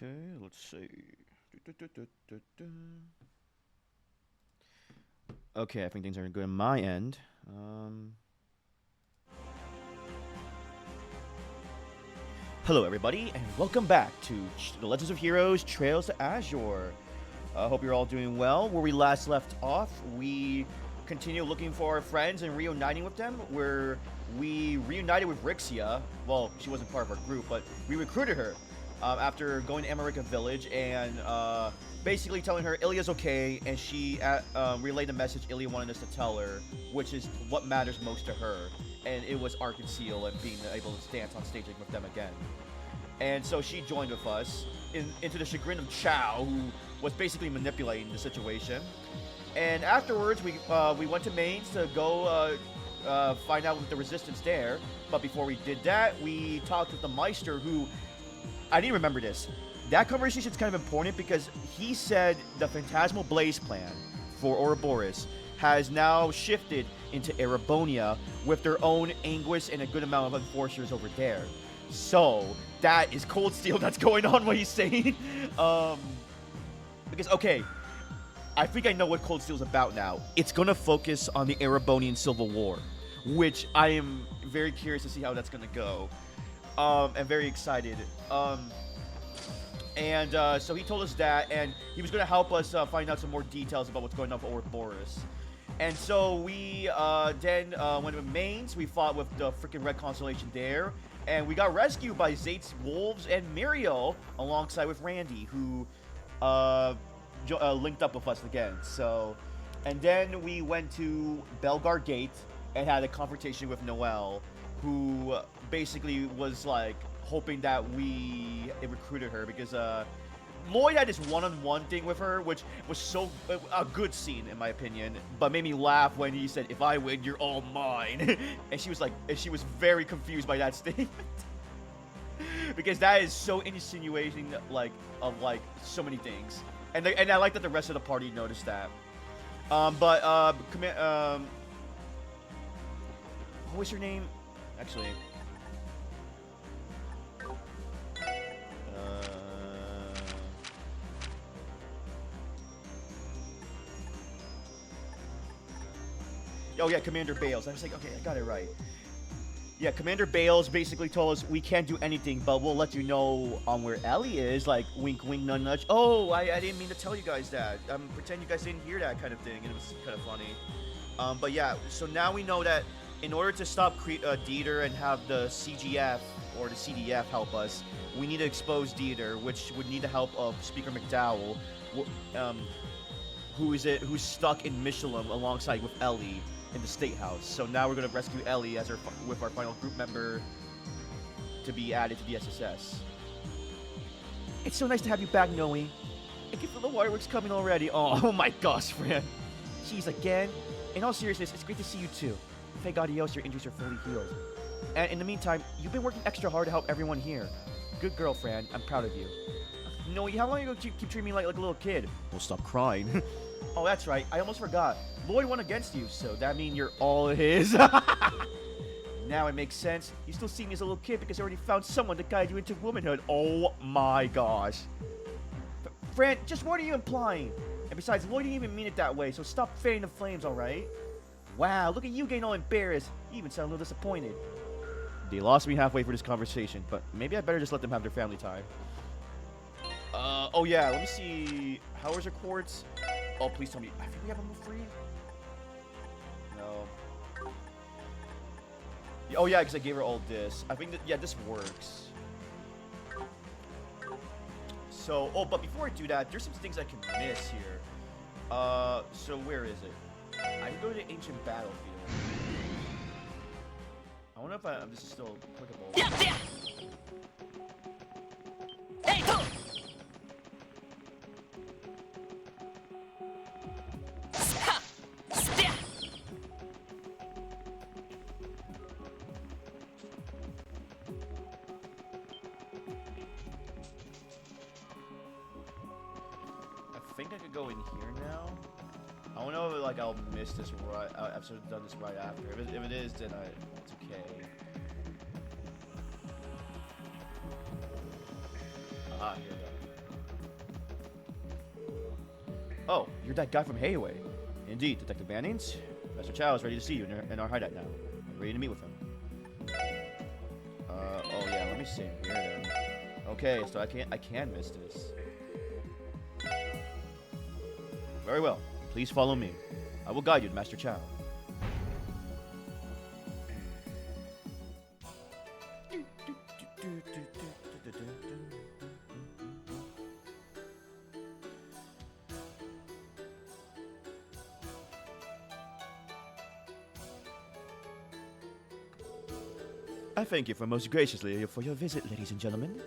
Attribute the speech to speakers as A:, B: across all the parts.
A: Okay, let's see. Okay, I think things are good on my end. Hello, everybody, and welcome back to The Legends of Heroes Trails to Azure. I hope you're all doing well. Where we last left off, we continue looking for our friends and reuniting with them, where we reunited with Rixia. Well, she wasn't part of our group, but we recruited her after going to America Village and basically telling her Ilya's okay, and she relayed the message Ilya wanted us to tell her, which is what matters most to her. And it was Arc and Seal and being able to dance on stage with them again. And so she joined with us into the chagrin of Chow, who was basically manipulating the situation. And afterwards, we went to Mainz to go find out with the resistance there. But before we did that, we talked with the Meister, who I didn't remember this. That conversation is kind of important because he said the Phantasmal Blaze plan for Ouroboros has now shifted into Erebonia with their own Anguis and a good amount of enforcers over there. So that is Cold Steel that's going on, what he's saying. Because, okay, I think I know what Cold Steel's about now. It's going to focus on the Erebonian Civil War, which I am very curious to see how that's going to go. I'm very excited. So he told us that, and he was going to help us find out some more details about what's going on for Ouroboros. And so we then went to Mainz. We fought with the freaking Red Constellation there. And we got rescued by Zate's Wolves and Muriel alongside with Randy, who linked up with us again. So, and then we went to Belgar Gate and had a confrontation with Noelle, who basically was like hoping that we recruited her because Lloyd had this one-on-one thing with her, which was so a good scene in my opinion, but made me laugh when he said, "If I win, you're all mine," and she was like, she was very confused by that statement because that is so insinuating, like of like so many things, and I like that the rest of the party noticed that. What was her name? Actually. Oh yeah, Commander Bales. I was like, okay, I got it right. Yeah, Commander Bales basically told us we can't do anything, but we'll let you know on where Ellie is. Like, wink, wink, nudge, nudge. Oh, I didn't mean to tell you guys that. Pretend you guys didn't hear that kind of thing, and it was kind of funny. But yeah, so now we know that in order to stop Dieter and have the CGF or the CDF help us, we need to expose Dieter, which would need the help of Speaker McDowell, who's stuck in Michelin alongside with Ellie in the State House. So now we're going to rescue Ellie with our final group member to be added to the SSS. It's so nice to have you back, Noe. I can feel the waterworks coming already. Oh my gosh, Fran. Jeez, again? In all seriousness, it's great to see you too. Thank God your injuries are fully healed. And in the meantime, you've been working extra hard to help everyone here. Good girl, Fran. I'm proud of you. Noe, how long are you going to keep treating me like a little kid? Well, stop crying. Oh, that's right. I almost forgot. Lloyd won against you, so that means you're all his. Now it makes sense. You still see me as a little kid because I already found someone to guide you into womanhood. Oh my gosh. Fran, just what are you implying? And besides, Lloyd didn't even mean it that way, so stop fanning the flames, alright? Wow, look at you getting all embarrassed. You even sound a little disappointed. They lost me halfway for this conversation, but maybe I better just let them have their family time. Oh yeah, let me see. How is her quartz? Oh, please tell me. I think we have a move free. No. Oh yeah, because I gave her all this. I think that, yeah, this works. So, oh, but before I do that, there's some things I can miss here. So where is it? I can go to the Ancient Battlefield. I wonder if this is still applicable. Yeah. Hey, go! I think I could go in here now. I don't know if like I'll miss this right. I've sort of done this right after. If it is, then it's okay. Ah, here we go. Oh, you're that guy from Hayway. Indeed, Detective Bannings. Master Chow is ready to see you in our hideout now. I'm ready to meet with him. Oh yeah, let me see him here then. Okay, so I can miss this. Very well. Please follow me. I will guide you to Master Chow. I thank you most graciously for your visit, ladies and gentlemen.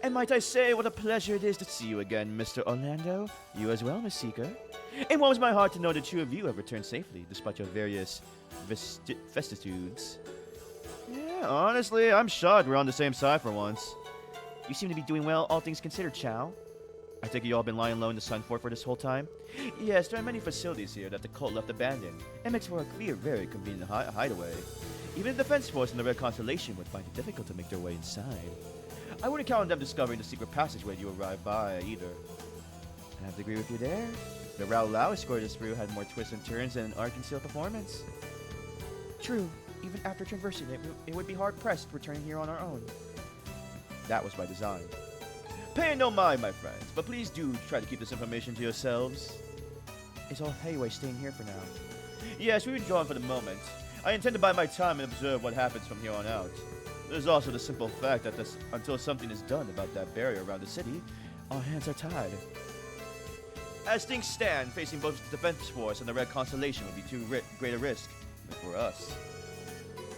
A: And might I say what a pleasure it is to see you again, Mr. Orlando. You as well, Miss Seeker. It warms my heart to know the two of you have returned safely, despite your various vicissitudes. Yeah, honestly, I'm shocked we're on the same side for once. You seem to be doing well, all things considered, Chow. I think you all been lying low in the sun for this whole time? Yes, there are many facilities here that the cult left abandoned. It makes for a clear, very convenient hideaway. Even the defense force in the Red Constellation would find it difficult to make their way inside. I wouldn't count on them discovering the secret passageway you arrived by, either. I have to agree with you there. The Rao Lao escorted us through had more twists and turns than an art-concealed performance. True, even after traversing it, it would be hard-pressed returning here on our own. That was by design. Pay no mind, my friends, but please do try to keep this information to yourselves. Is all Hayway staying here for now? Yes, we withdrawn for the moment. I intend to bide my time and observe what happens from here on out. There's also the simple fact that until something is done about that barrier around the city, our hands are tied. As things stand, facing both the defense force and the Red Constellation would be too great a risk for us.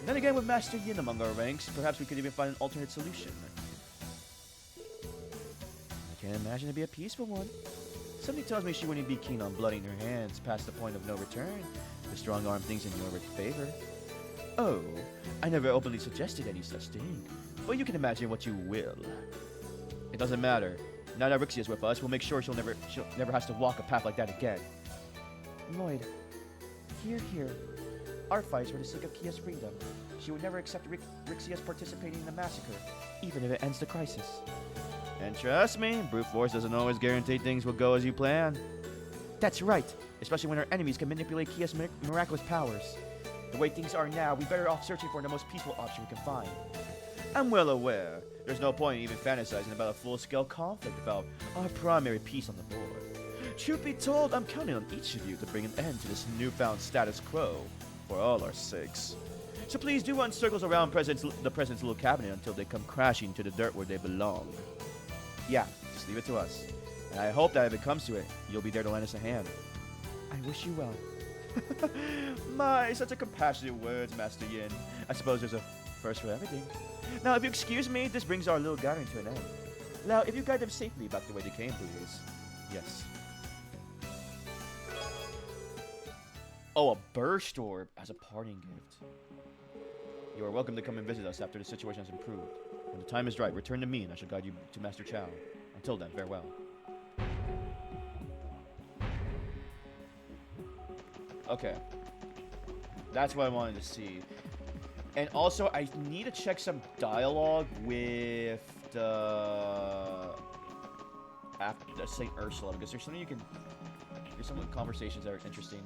A: Then again, with Master Yin among our ranks, perhaps we could even find an alternate solution. I can't imagine it'd be a peaceful one. Something tells me she wouldn't be keen on blooding her hands past the point of no return. The strong-arm things in your favor. Oh, I never openly suggested any such thing, but you can imagine what you will. It doesn't matter. Now that Rixie is with us, we'll make sure she'll never has to walk a path like that again. Lloyd, here. Our fights for the sake of Kia's freedom. She would never accept Rixie as participating in the massacre, even if it ends the crisis. And trust me, brute force doesn't always guarantee things will go as you plan. That's right, especially when our enemies can manipulate Kia's miraculous powers. The way things are now, we better off searching for the most peaceful option we can find. I'm well aware. There's no point in even fantasizing about a full-scale conflict without our primary piece on the board. Truth be told, I'm counting on each of you to bring an end to this newfound status quo, for all our sakes. So please do run circles around the President's little cabinet until they come crashing to the dirt where they belong. Yeah, just leave it to us. And I hope that if it comes to it, you'll be there to lend us a hand. I wish you well. My, such a compassionate words, Master Yin. I suppose there's a first for everything. Now, if you excuse me, this brings our little gathering to an end. Now, if you guide them safely back the way they came, please. Yes. Oh, a burst orb as a parting gift. You are welcome to come and visit us after the situation has improved. When the time is right, return to me and I shall guide you to Master Chow. Until then, farewell. Okay. That's what I wanted to see. And also, I need to check some dialogue with the St. Ursula, because there's something there's some conversations that are interesting.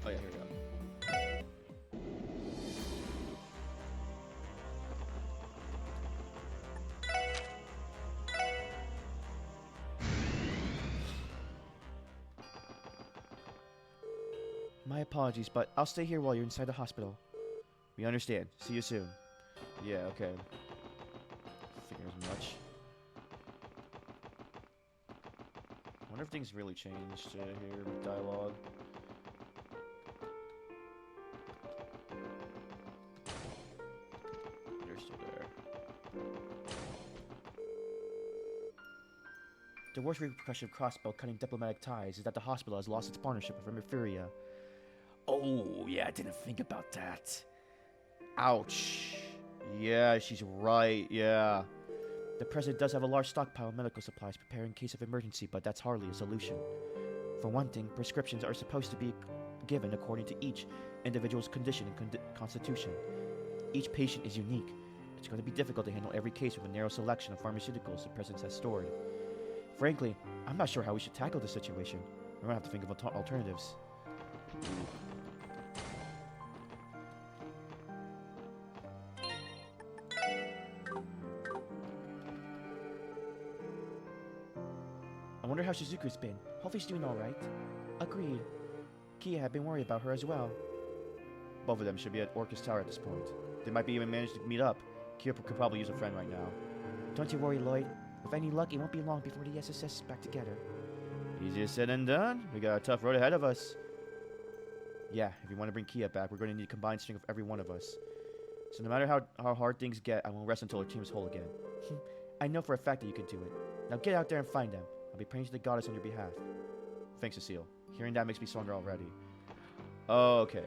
A: Oh yeah, here we go. My apologies, but I'll stay here while you're inside the hospital. We understand. See you soon. Yeah, okay. Figure as much. I wonder if things really changed here with dialogue. You're still there. The worst repercussion of Crossbow cutting diplomatic ties is that the hospital has lost its partnership with Hemiphilia. Oh, yeah, I didn't think about that. Ouch. Yeah, she's right. Yeah. The president does have a large stockpile of medical supplies prepared in case of emergency, but that's hardly a solution. For one thing, prescriptions are supposed to be given according to each individual's condition and constitution. Each patient is unique. It's going to be difficult to handle every case with a narrow selection of pharmaceuticals the president has stored. Frankly, I'm not sure how we should tackle this situation. We're going to have to think of alternatives. I wonder how Shizuku's been. Hopefully she's doing alright. Agreed. Kia had been worried about her as well. Both of them should be at Orcus Tower at this point. They might be even managed to meet up. Kia could probably use a friend right now. Don't you worry, Lloyd. With any luck, it won't be long before the SSS is back together. Easier said than done. We got a tough road ahead of us. Yeah, if you want to bring Kia back, we're going to need a combined strength of every one of us. So no matter how hard things get, I won't rest until our team is whole again. I know for a fact that you can do it. Now get out there and find them. I'll be praying to the goddess on your behalf. Thanks, Cecile. Hearing that makes me stronger already. Oh, okay.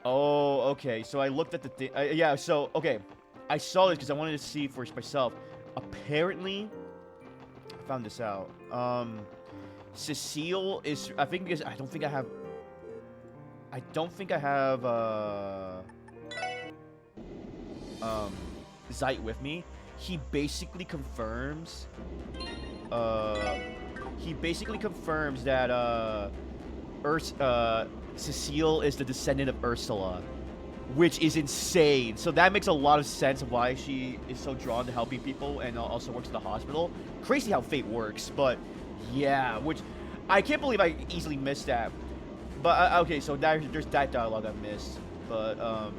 A: Oh, okay. So I looked at the thing. Yeah, so, okay. I saw this because I wanted to see for myself. Apparently, I found this out. Cecile is, I think because I don't think I have Zeit with me. He basically confirms that Cecile is the descendant of Ursula, which is insane. So that makes a lot of sense of why she is so drawn to helping people and also works at the hospital. Crazy how fate works, but yeah, which I can't believe I easily missed that. But okay, so there's that dialogue I missed, but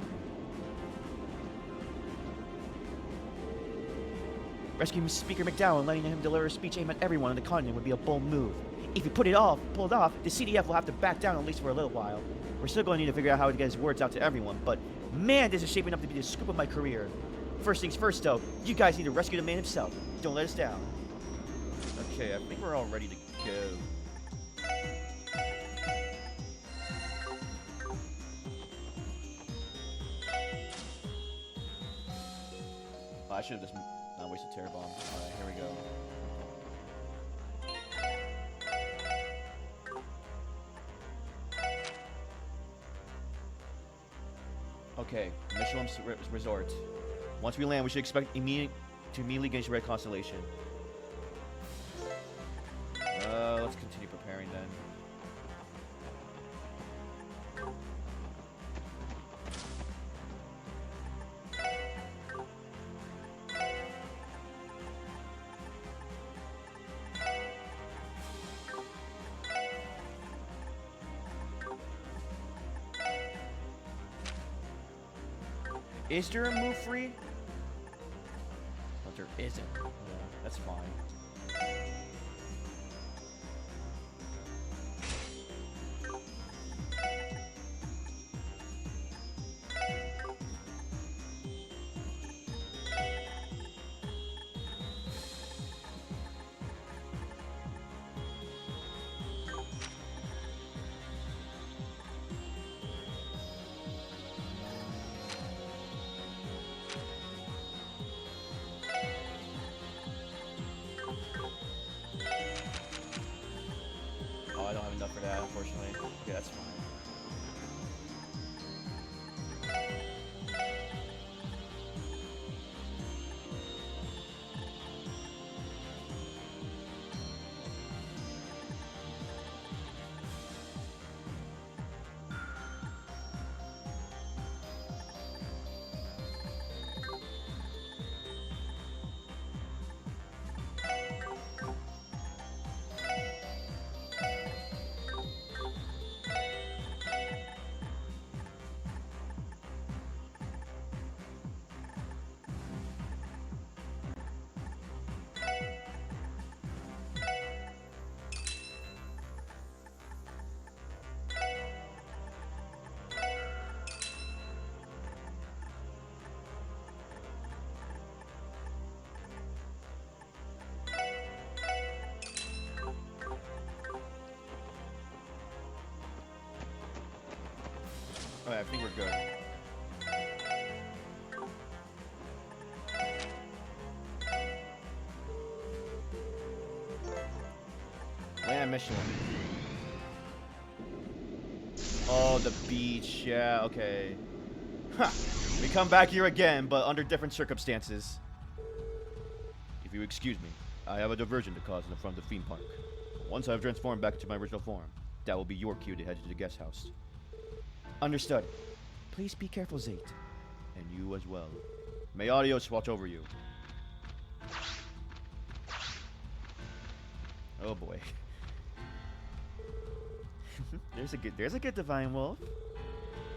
A: rescuing Speaker McDowell and letting him deliver a speech aimed at everyone on the continent would be a bold move. If you pulled it off, the CDF will have to back down at least for a little while. We're still going to need to figure out how to get his words out to everyone, but man, this is shaping up to be the scoop of my career. First things first, though, you guys need to rescue the man himself. Don't let us down. Okay, I think we're all ready to go. Oh, I should have just not wasted Terror Bomb. Alright, here we go. Okay, Michelin Resort. Once we land, we should expect to immediately gain Red Constellation. Let's continue preparing then. Is there a move free? But there isn't. Yeah, that's fine. I don't have enough for that, unfortunately. Okay, that's fine. I think we're good. Land mission. Oh, the beach. Yeah, okay. Ha! We come back here again, but under different circumstances. If you excuse me, I have a diversion to cause in the front of the theme park. Once I've transformed back into my original form, that will be your cue to head to the guest house. Understood. Please be careful, Zate. And you as well. May Adios watch over you. Oh boy. there's a good divine wolf.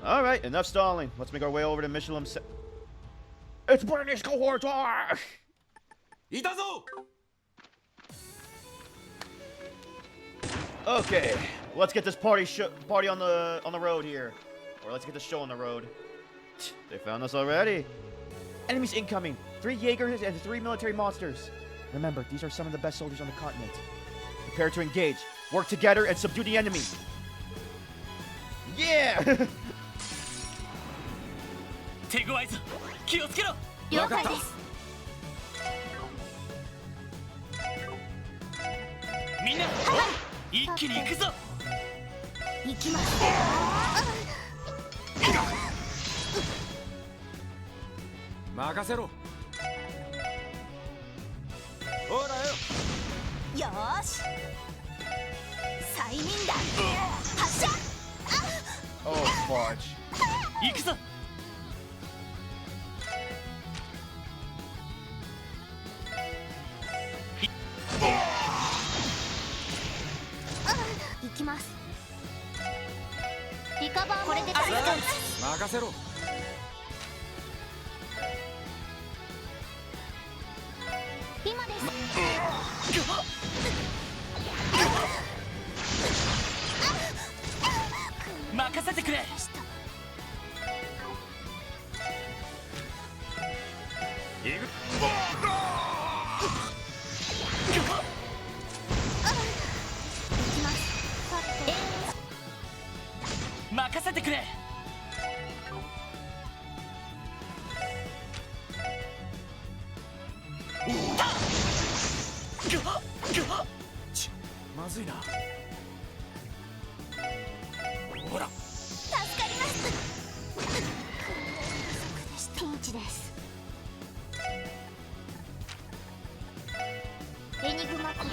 A: All right, enough stalling. Let's make our way over to Michelin. It's British cohort. Okay, let's get this party on the road here, or let's get the show on the road. They found us already. Enemies incoming. 3 Jaegers and 3 military monsters. Remember, these are some of the best soldiers on the continent. Prepare to engage. Work together and subdue the enemy. Yeah!
B: 手ごわいぞ。気をつけろ。
C: 了解です。
B: みんな、一気に行くぞ。
C: 行きます。
B: 任せろ。ほらよ。
C: よーし。催眠弾発射。
A: Oh, fudge.
B: 行くぞ。
C: 行きます。リカバーこれで助かります。
B: 任せろ。
C: 今です。
B: 任せてくれ。行く。任せてくれ。まずいな。ほら。
C: 助かります。ピンチです。エニグマクラ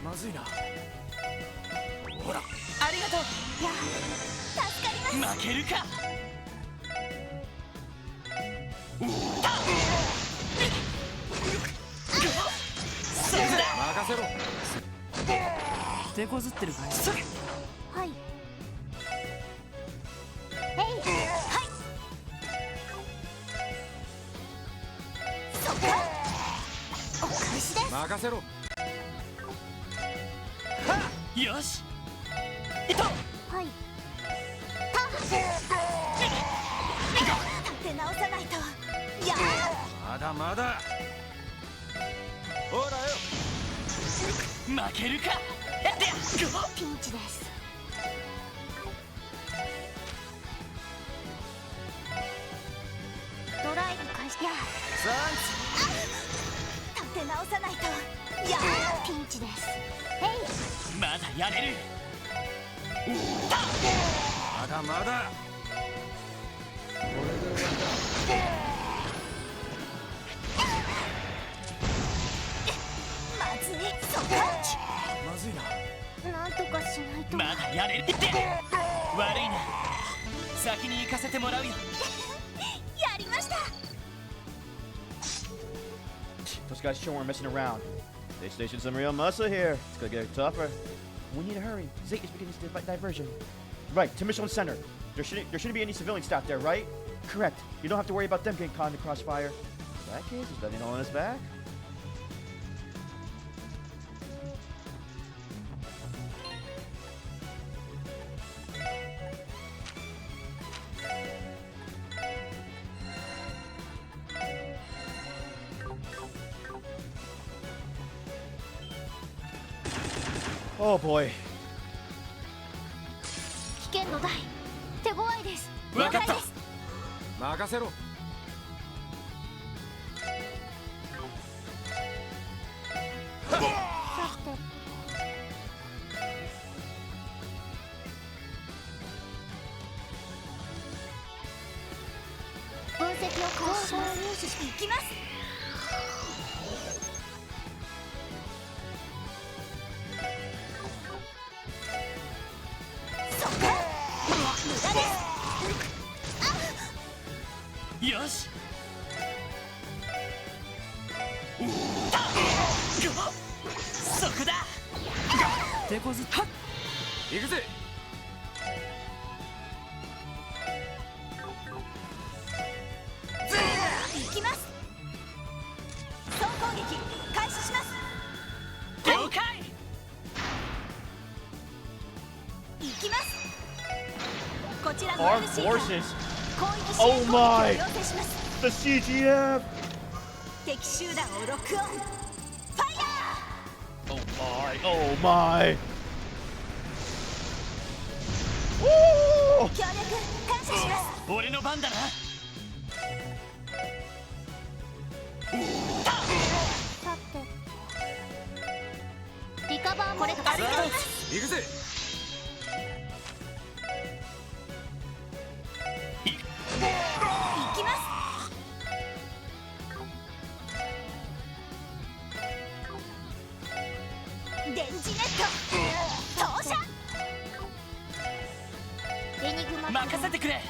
B: まずいな。ほら。ありがとう。
C: いや、助かります。
B: 負けるか。任せろ。手こずってるかい。
C: はい。はい。そっか。お返しです。
B: 任せろ。よし。いと。
C: はい。立て直さないと。や
B: まだまだ。ほらよ。負けるか。
C: ピンチです。ドライブ開始や。立て直さないと。やピンチです。
B: まだやれる。まだまだ。
C: まずい。そっか。
B: まずいな。
C: なんとかしないと。
B: まだやれるって。悪いな。先に行かせてもらうよ。
C: やりました。
A: Those guys sure weren't messing around. They stationed some real muscle here. It's gonna get tougher. We need to hurry. Zate is beginning this diversion. Right, to Michelin Center. There shouldn't be any civilian staff there, right? Correct. You don't have to worry about them getting caught in the crossfire. In that case, is nothing holding us back? Oh boy.
C: 危険度大。手強いです。
B: かった。
C: です。
B: 任せろ。
C: 分析を開始します。入手していきます。そっか。無駄です。
B: よし。そこだ。手こずった行くぜ。
C: 行きます。総攻撃開始します。
B: 了解。
C: 行きます。こちらの
A: Our
C: LC が
A: forces.
C: 攻撃支
A: Oh
C: 援攻撃を
A: my.
C: 要請します。
A: The CGF.
C: 敵集団をロックオン。ファイヤ
A: Oh my. Oh my. Woo!
C: ー。協力感謝します。
B: 俺の番だな。
C: さてリカバーこれとありがとうございます。
B: 行くぜ。
C: 行きます。電磁ネット投射。エニグマ
B: 任せてくれ。や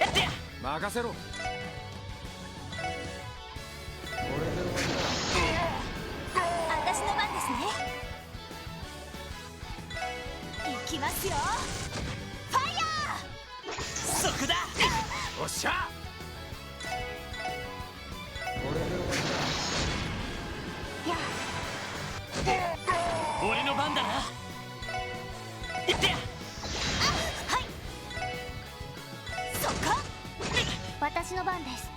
B: ってや。任せろ。
C: 私の番ですね。行きますよ。ファイヤ
B: そこだ。おっしゃ。
C: ー。や
B: 俺の番だな。行ってや。
C: はい。そっか。私の番です。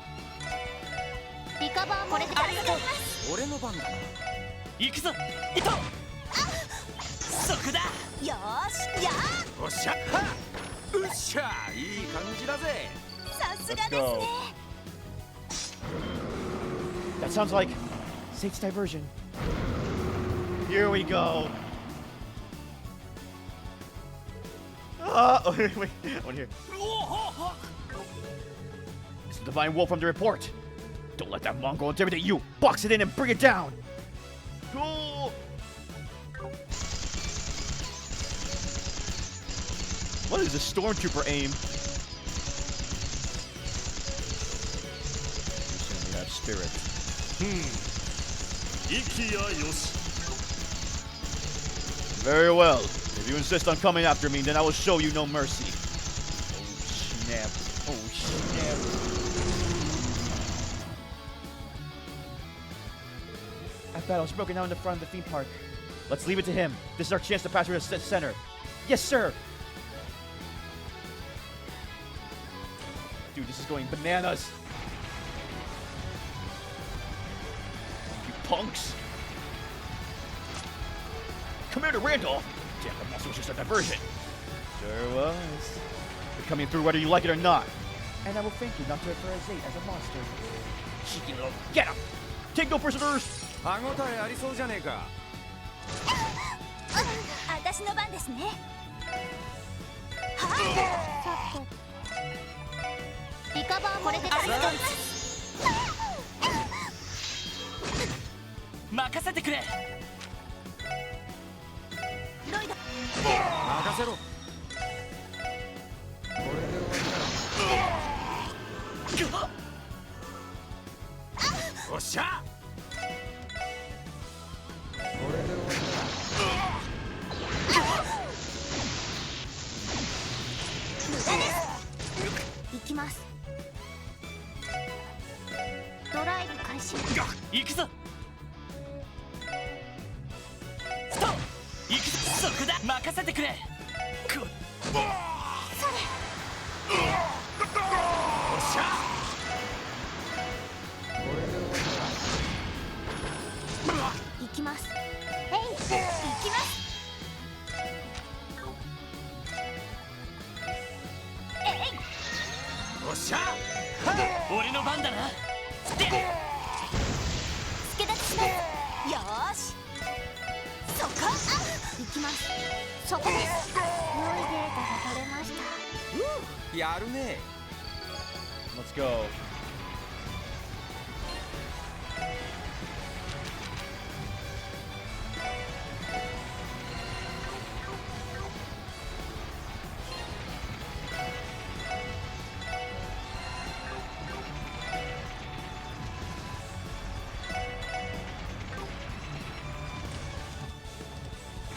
C: リカバーこれでありがとうございます。
B: 俺の番だな。行くぞ。行こう。そこだ。
C: よーし。や
B: おっしゃ。うっしゃ。いい感じだぜ。
C: さすがです
A: Let's go.
C: ね。
A: That sounds like Sate's diversion. Here we go. Oh, wait, wait. I want to hear. It's the Divine Wolf from the report. Don't let that Mongol intimidate you. Box it in and bring it down. Oh. What is a stormtrooper aim? We have spirit.
B: 息やよし。
A: Very well. If you insist on coming after me, then I will show you no mercy. Oh snap. Oh snap. That battle's broken out in the front of the theme park. Let's leave it to him. This is our chance to pass through the center. Yes, sir. Dude, this is going bananas. You punks. Commander Randolph! Damn, the muscle was just a diversion. Sure was. You're coming through whether you like it or not. And I will thank you not to refer Zate as a monster. Cheeky little... Get him! Take no prisoners!
B: 歯応えありそうじゃねえか。
C: 私の番ですね。はい。さてリカバーこれでありがとうございます。
B: 任せてくれ。
C: ロイド。
B: 任せろ。おっしゃ。
C: 行きます。ドライブ開始。
B: 行くぞ。ストップ。行くぞ。そこだ。任せてくれ。こ
C: それ。
B: おっしゃ。
C: 行きます。えい。行きます。
B: おっしゃ俺の番だな。で
C: 助立ちします。よーし、そこ。行きます。そこです。良いデータが取れました。
B: やるね。
A: Let's go.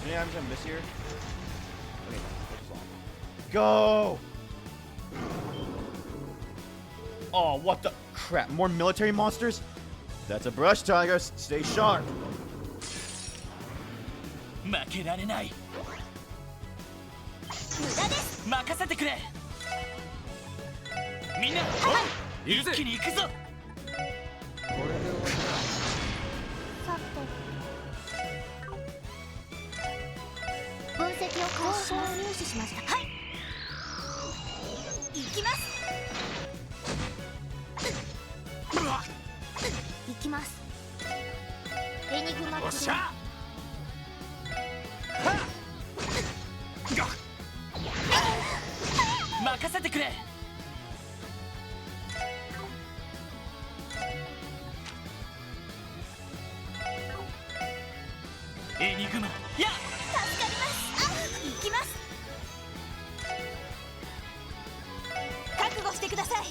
A: Any items I miss here? Okay, focus on. Go! Oh, what the crap? More military monsters? That's a brush, Tiger. Stay sharp.
B: 負けられない。
C: 無駄です。
B: 任せてくれ。みんな、一気に行くぞ。
C: さて、分析を開始します。入手しました。はい、行きます。行きます。エニグマ。
B: おっしゃ。任せてくれ。エニグマ。やっ、
C: 助かります。行きます。覚悟してください。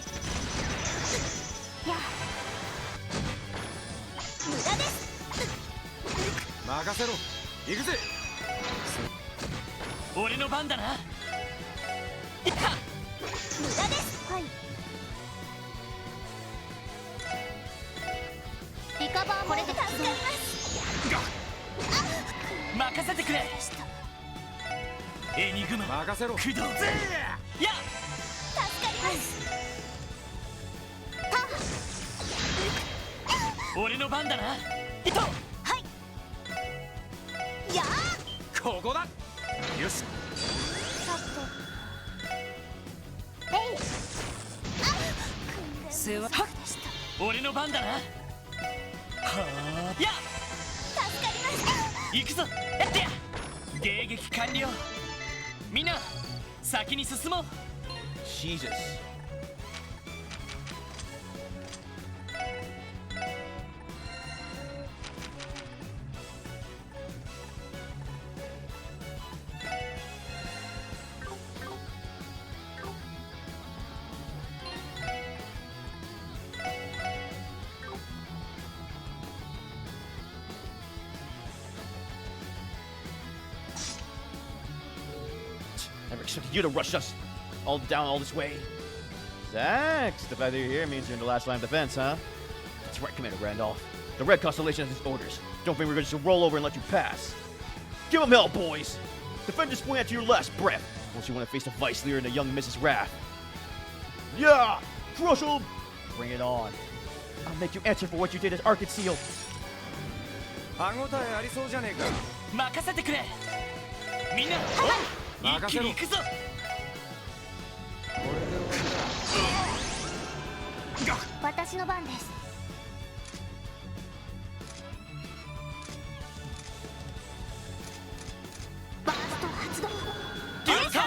C: やあ、無駄です。
B: 任せろ。行くぜ。俺の番だな。いった。
C: 無駄です。はい。リカバー、これで助かります。
B: 任せてくれ。エニグマ。任せろ。駆動。やっ、
C: 助かります。
B: 俺の番だな。いっと。
C: はい。やあ、
B: ここだ。よし。
C: さて、えい。
B: 世話。はっ、俺の番だな。はあ、やっ、
C: 助かります。
B: 行くぞ。やってや。迎撃完了。みんな先に進もう。
A: Jesus. Never expected you to rush us all down all this way. Zax, the fact that you're here means you're in the last line of defense, huh? That's right, Commander Randolph. The Red Constellation has its orders. Don't think we're going to just roll over and let you pass. Give them hell, boys! Defend this point to your last breath, unless you want to face the Vice Leader and the young Mrs. Wrath. Yeah! Crush them! Bring it on. I'll make you answer for what you did as Arcade Seal.
B: 歯応えありそうじゃねえか。任せてくれ。みんな、一気に行くぞ。
C: 私の番です。バースト発動。
B: デューサー。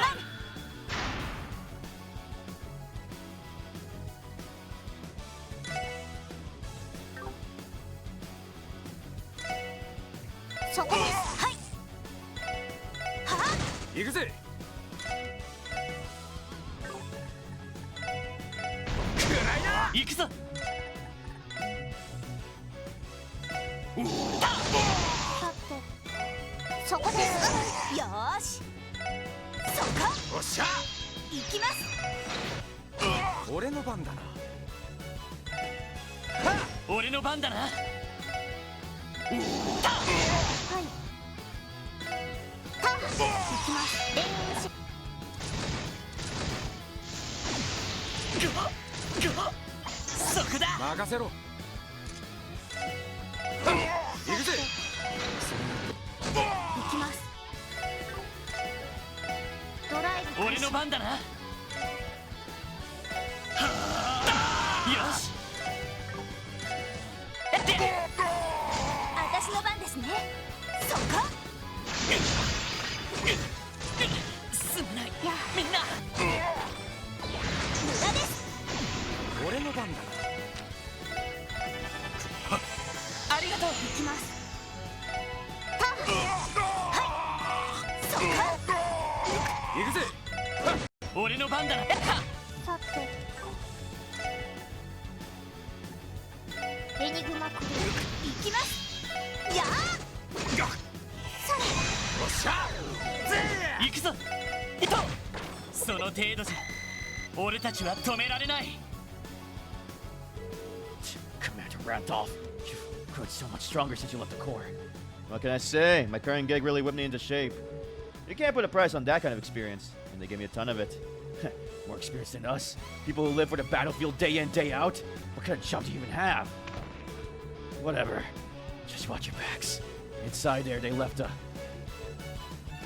C: そこです。はい。はあ、
B: 行くぜ。行くぞ。
C: さて、そこです。よーし、そこ。
B: おっしゃ。
C: 行きます。
B: 俺の番だな。俺の番だな。
C: はい。行きます。練習。
B: そこだ。任せろ。行くぜ。
C: 行きます。ドライブ。
B: 俺の番だな。は番だな。
C: ありがとう。行きます。パーはいそっか
B: 行くぜ。俺の番だな。
C: さてエニグマクルー行きます。やあそれ
B: おっしゃ行くぞ。いとその程度じゃ俺たちは止められない。
A: Commander Randolph, you've grown so much stronger since you left the Corps. What can I say? My current gig really whipped me into shape. You can't put a price on that kind of experience, and they gave me a ton of it. More experience than us. People who live for the battlefield day in, day out. What kind of job do you even have? Whatever. Just watch your backs. Inside there, they left a...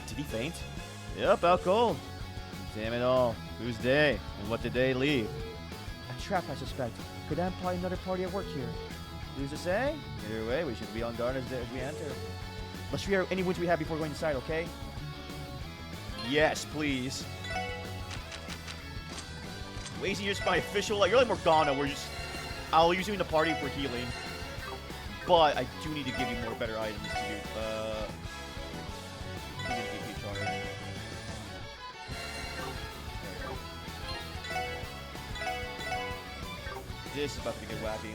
A: Did he faint? Yep, out cold. Damn it all. Who's they? And what did they leave? A trap, I suspect. Could imply another party at work here. Who's to say? Either way, we should be on guard as we enter. Let's figure out any wounds we have before going inside, okay? Yes, please. Wasting your my official, like, you're like Morgana, where I'll use you in the party for healing. But I do need to give you more better items to do. I'm gonna give you a charge. This is about to get wacky.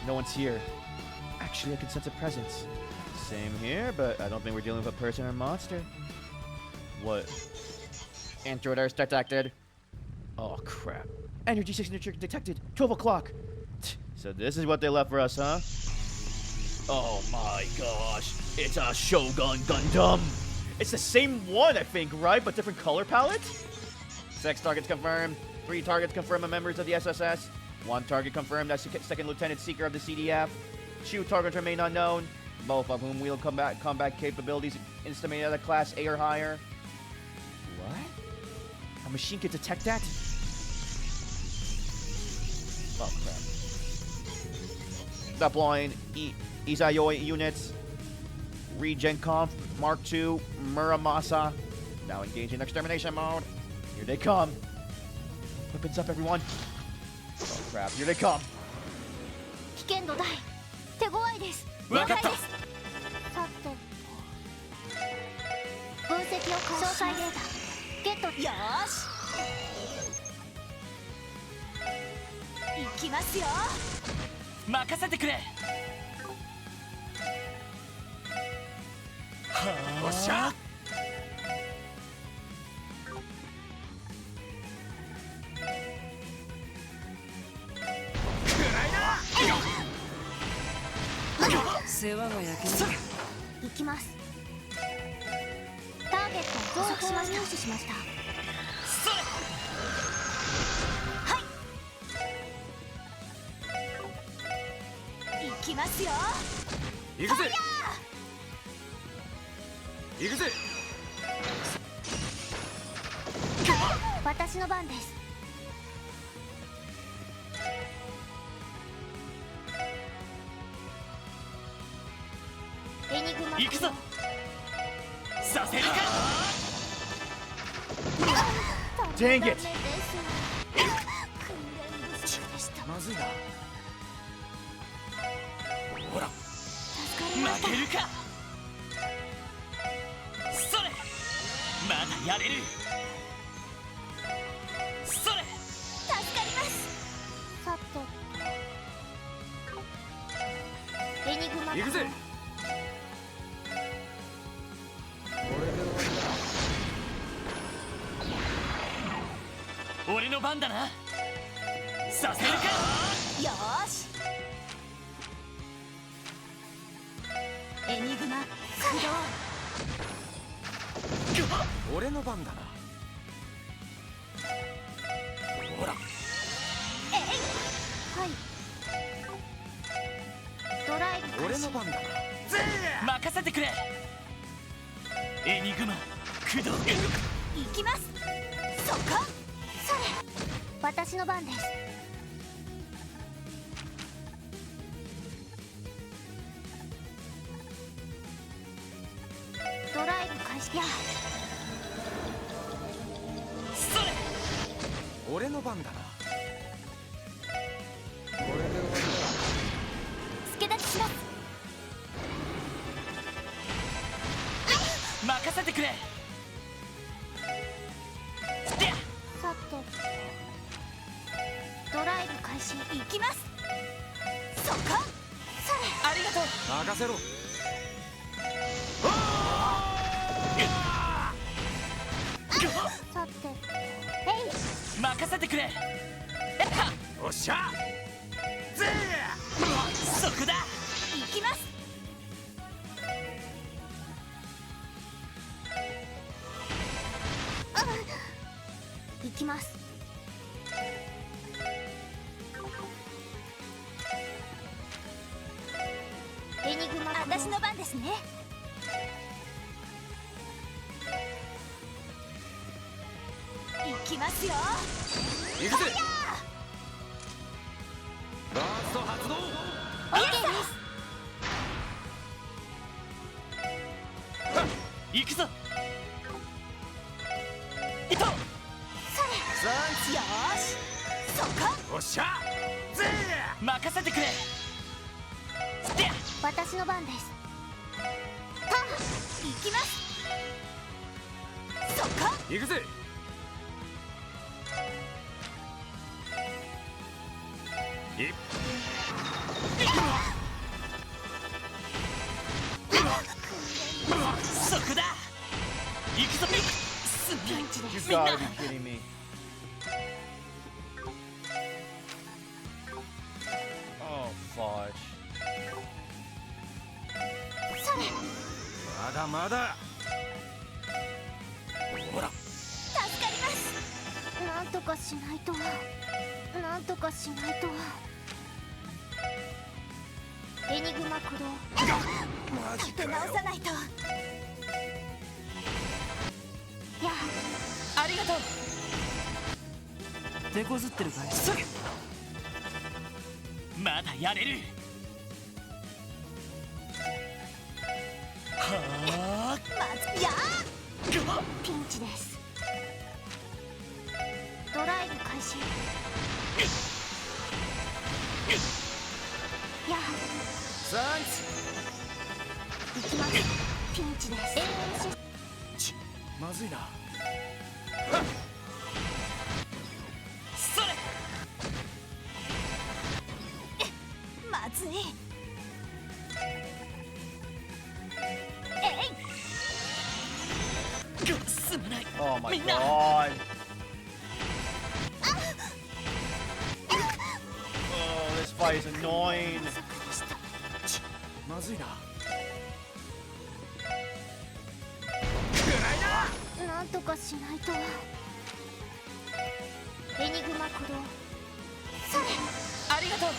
A: No one's here. Actually, I can sense a presence. Same here, but I don't think we're dealing with a person or monster. What? Intruders detected. Oh, crap. Energy signature detected. 12 o'clock. So this is what they left for us, huh? Oh my gosh. It's a Shogun Gundam. It's the same one, I think, right? But different color palette? 6 targets confirmed. 3 targets confirmed are members of the SSS. 1 target confirmed as second lieutenant seeker of the CDF. 2 targets remain unknown, both of whom wield combat capabilities estimated at a class A or higher. What? A machine can detect that? Oh crap. Deploying Izayoi units. Regen Conf Mark II Muramasa. Now engaging extermination mode. Here they come. Weapons up, everyone. Oh crap, here they come.
C: 危険度大手強いです。
B: わかった。
C: 了解です。さて分析を詳細データゲット。よーし行きますよ。
B: 任せてくれ。おっしゃ世話が焼けない。
C: 行きます。ターゲットを増幅しました。入手しました。
B: それ
C: はい行きますよ。
B: 行くぜ。行くぜ。
C: 私の番です。エニグマ
B: 行くぞ。させるか。
A: Dang it!
B: まずいな。ほら
C: 助かりました。
B: 負けるか。それまだやれる。それ
C: 助かります。さてエニグマ
B: 行くぜ。俺の番だな。させるか。
C: よーしエニグマ駆動。
B: 俺の番だな。ほら
C: えいはいドライブ開始。
B: 俺の番だな。任せてくれ。エニグマ駆動。
C: 行きます。そこそれ私の番です。開始や
B: それ俺の番だな。これで終わり
C: 助立ちします
B: だ。任せてくれ。
C: さてドライブ開始いきます。そこそれ
B: ありがとう。任せろ。
C: さて
B: 任せてくれ。おっしゃぜそこだ。
C: いきます。いきます。エニグマ私の番ですね。いきますよ。
B: 行くぜ。バースト発動。
C: オッケーです。
B: 行くぞ。いと
C: それよーしそこ
B: おっしゃぜ任せてくれ。
C: 私の番です。はっいきます。そこ
B: 行くぜ。そこだ。行くぞ。す
C: ピンチで
A: You
C: す。
A: gotta be kidding me. Oh, fudge.
C: それ
B: まだまだ。ほら
C: 助かります。なんとかしないとなんとかしないと。エニグマ駆動
B: マジかよ。
C: 立て直さないと。や
B: ありがとう。手こずってるかい。すぐまだやれる。はあ
C: まずやピンチです。ドライブ開始や
B: サンキ
C: 行きます。ピンチです。
B: ちまずいな。それ
C: まずい。
B: すまない。
A: Oh my
B: みんな
A: god. Oh, this fight is annoying.
B: ちまずいな。
C: なんとかしないと。エニグマ駆動それ
B: ありがとう。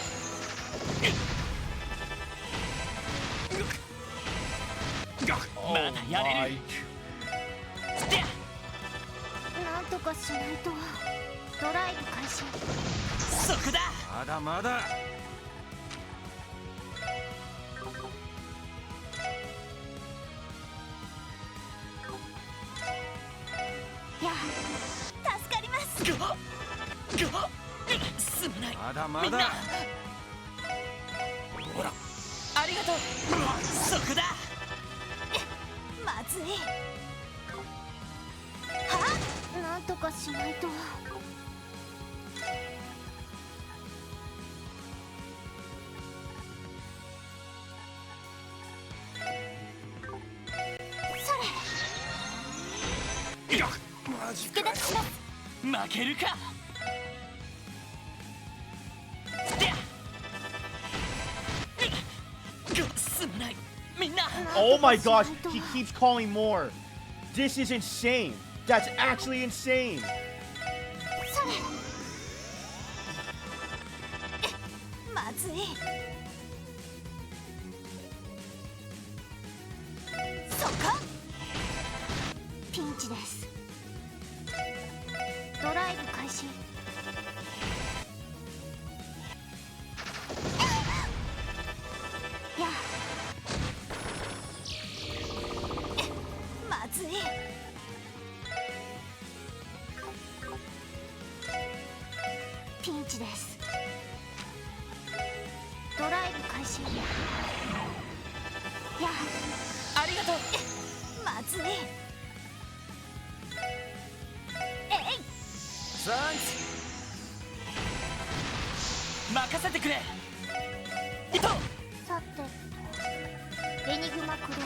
B: まだやれる。
C: なんとかしないと。ドライブ開始
B: そこだ。まだまだ。
C: や助かります。
B: すまない。まだま
C: みんな
B: だ。ほらありがとう。そこだ。
C: まずい。なんとかしないと。それ
B: マジ
C: 助
B: かよ。
C: 立ちします。
B: 負けるか。すまないみんな。
A: Oh my gosh, he keeps calling more. This is insane. That's actually insane.
C: それまずい。そこピンチです。ドライブ開始やまずい。や
B: ありがとう。
C: まずい。
B: サンクス。任せてくれ。いと。
C: さてエニグマクロ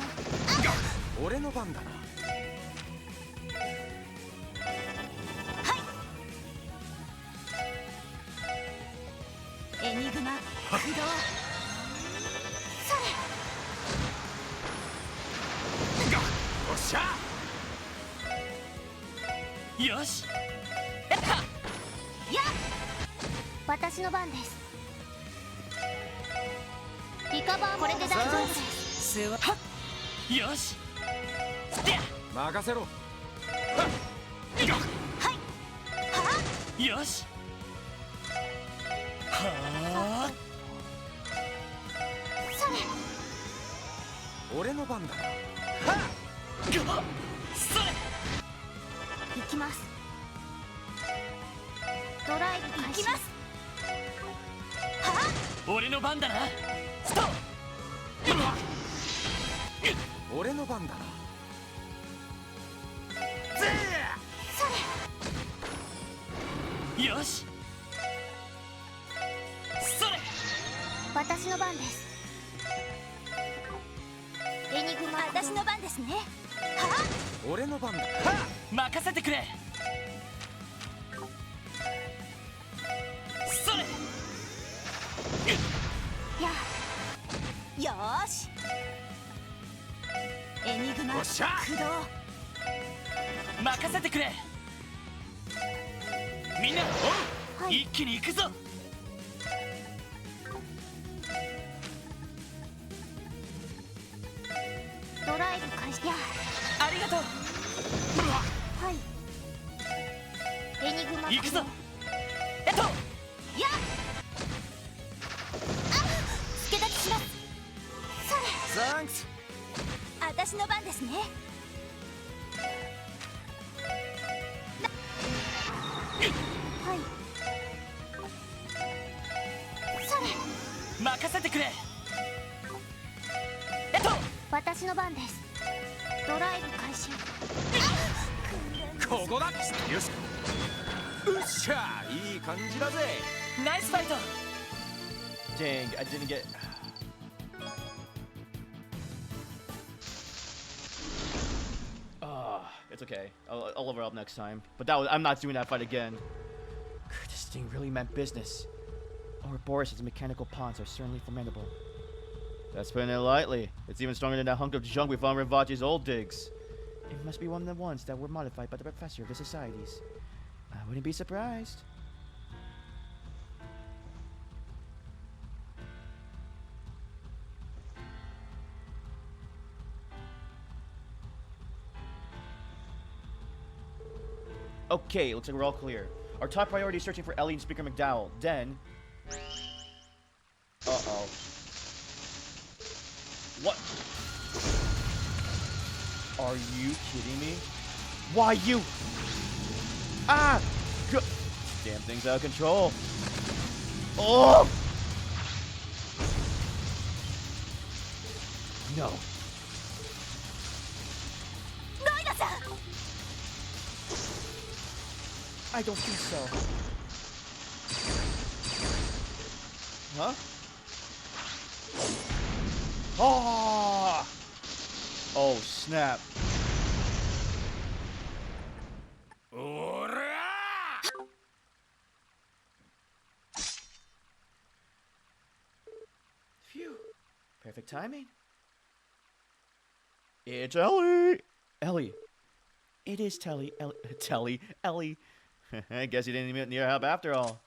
B: 俺の番だな。
C: エニグマ駆動。そ
B: よっしゃ。よし。やった。
C: れや私の番です。リカバーこれで大丈夫です。
B: 世話。はっ。よし。任せろ。はっ。よし。はあ。
C: それ
B: 俺の番だな。はっ。それ。
C: 行きます。ドライブ開始。行きます。
B: 俺の番だな。ストップ。俺の番だな。よし。それ。
C: 私の番です。エニグマ私の番ですね。
B: 俺の番だ。任せてくれ。それ。
C: よーし。エニグマ
B: おっしゃ
C: 駆動。
B: 任せてくれ。みんな、
C: はい、
B: 一気に行くぞ。
C: ドライブ開始。
B: ありがとう。
C: はいエニグマ
B: 行くぞ。
C: や助立ちします。それ
B: サンクス。
C: 私の番ですね。はいそれ
B: 任せてくれ。
C: 私の番です。ドライブ開始。
B: ここだ。よし。うっしゃ、いい感じだぜ。ナイスファイト。
A: Dang, I didn't get. It's okay. I'll level up next time. But I'm not doing that fight again. This thing really meant business. Ouroboros' mechanical pawns are certainly formidable. That's putting it lightly. It's even stronger than that hunk of junk we found in Rivachi's old digs. It must be one of the ones that were modified by the professor of the societies. I wouldn't be surprised. Okay, looks like we're all clear. Our top priority is searching for Ellie and Speaker McDowell. Then... Uh-oh. What? Are you kidding me? Why you? Ah! Damn thing's out of control. Oh! No. I don't think so. Huh? Oh! Oh, snap. Phew. Perfect timing. It's Ellie! Ellie. It is Telly. Ellie. I guess you didn't even need our help after all.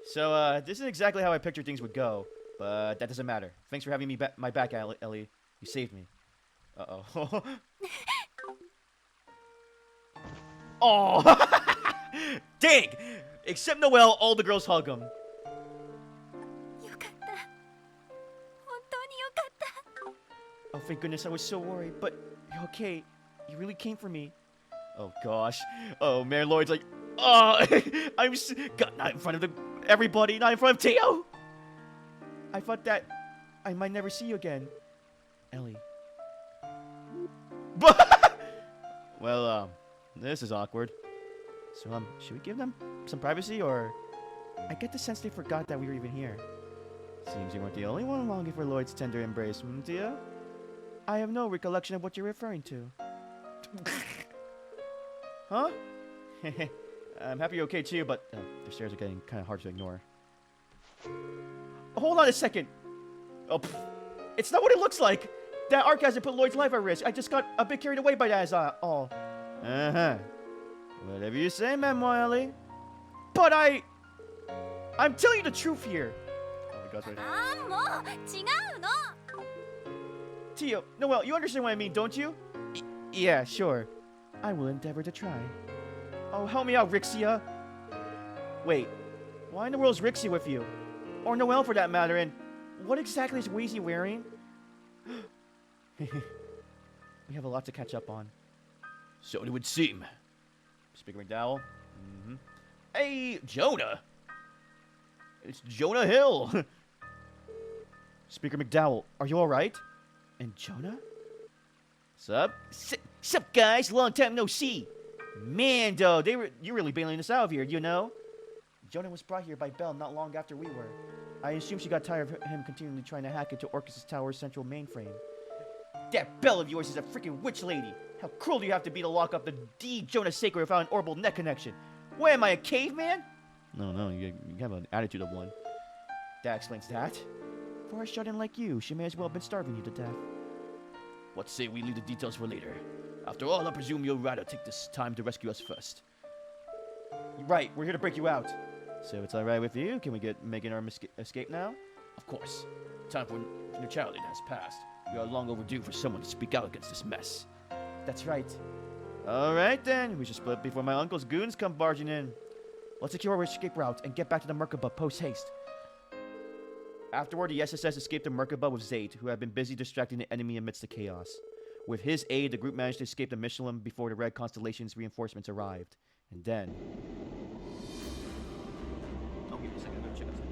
A: So, this is exactly how I pictured things would go, but that doesn't matter. Thanks for having me my back, Ellie. You saved me. Uh-oh. Oh! Dang! Except Noelle, all the girls hug him. Oh, thank goodness, I was so worried, but you're okay. You really came for me. Oh, gosh. Oh, Mayor Lloyd's like, Oh, God, not in front of everybody, not in front of Tio. I thought that I might never see you again, Ellie. Well, this is awkward. So, should we give them some privacy, or? I get the sense they forgot that we were even here. Seems you weren't the only one longing for Lloyd's tender embrace, Tio. I have no recollection of what you're referring to. Huh? I'm happy you're okay too, but the stairs are getting kind of hard to ignore. Hold on a second. Oh, it's not what it looks like. That arc hasn't put Lloyd's life at risk. I just got a bit carried away by that as all. Uh-huh. Whatever you say, Mademoiselle. But I'm telling you the truth here. Oh my gosh, right. Tio, Noelle, you understand what I mean, don't you? Yeah, sure. I will endeavor to try. Oh, help me out, Rixia. Wait, why in the world is Rixia with you? Or Noelle, for that matter, and what exactly is Wheezy wearing? We have a lot to catch up on. So it would seem. Speaker McDowell. Mm-hmm. Hey, Jonah. It's Jonah Hill. Speaker McDowell, are you alright? And Jonah? Sup? Sup, guys? Long time no see. Mando, you're really bailing us out of here, you know? Jonah was brought here by Belle not long after we were. I assume she got tired of him continually trying to hack into Orcus' tower's central mainframe. That Belle of yours is a freaking witch lady. How cruel do you have to be to lock up the D Jonah Sacred without an orbital net connection? What, am I a caveman? No, you have an attitude of one. That explains that. For a shut-in like you, she may as well have been starving you to death. What say we leave the details for later? After all, I presume you'll rather take this time to rescue us first. Right, we're here to break you out. So it's alright with you? Can we get making our escape now? Of course. Time for neutrality has passed. We are long overdue for someone to speak out against this mess. That's right. Alright then, we should split before my uncle's goons come barging in. Let's secure our escape route and get back to the Merkaba post-haste. Afterward, the SSS escaped the Merkaba with Zayd, who had been busy distracting the enemy amidst the chaos. With his aid, the group managed to escape the Michelin before the Red Constellation's reinforcements arrived. And then... Oh, give me a second, I'm gonna check outside.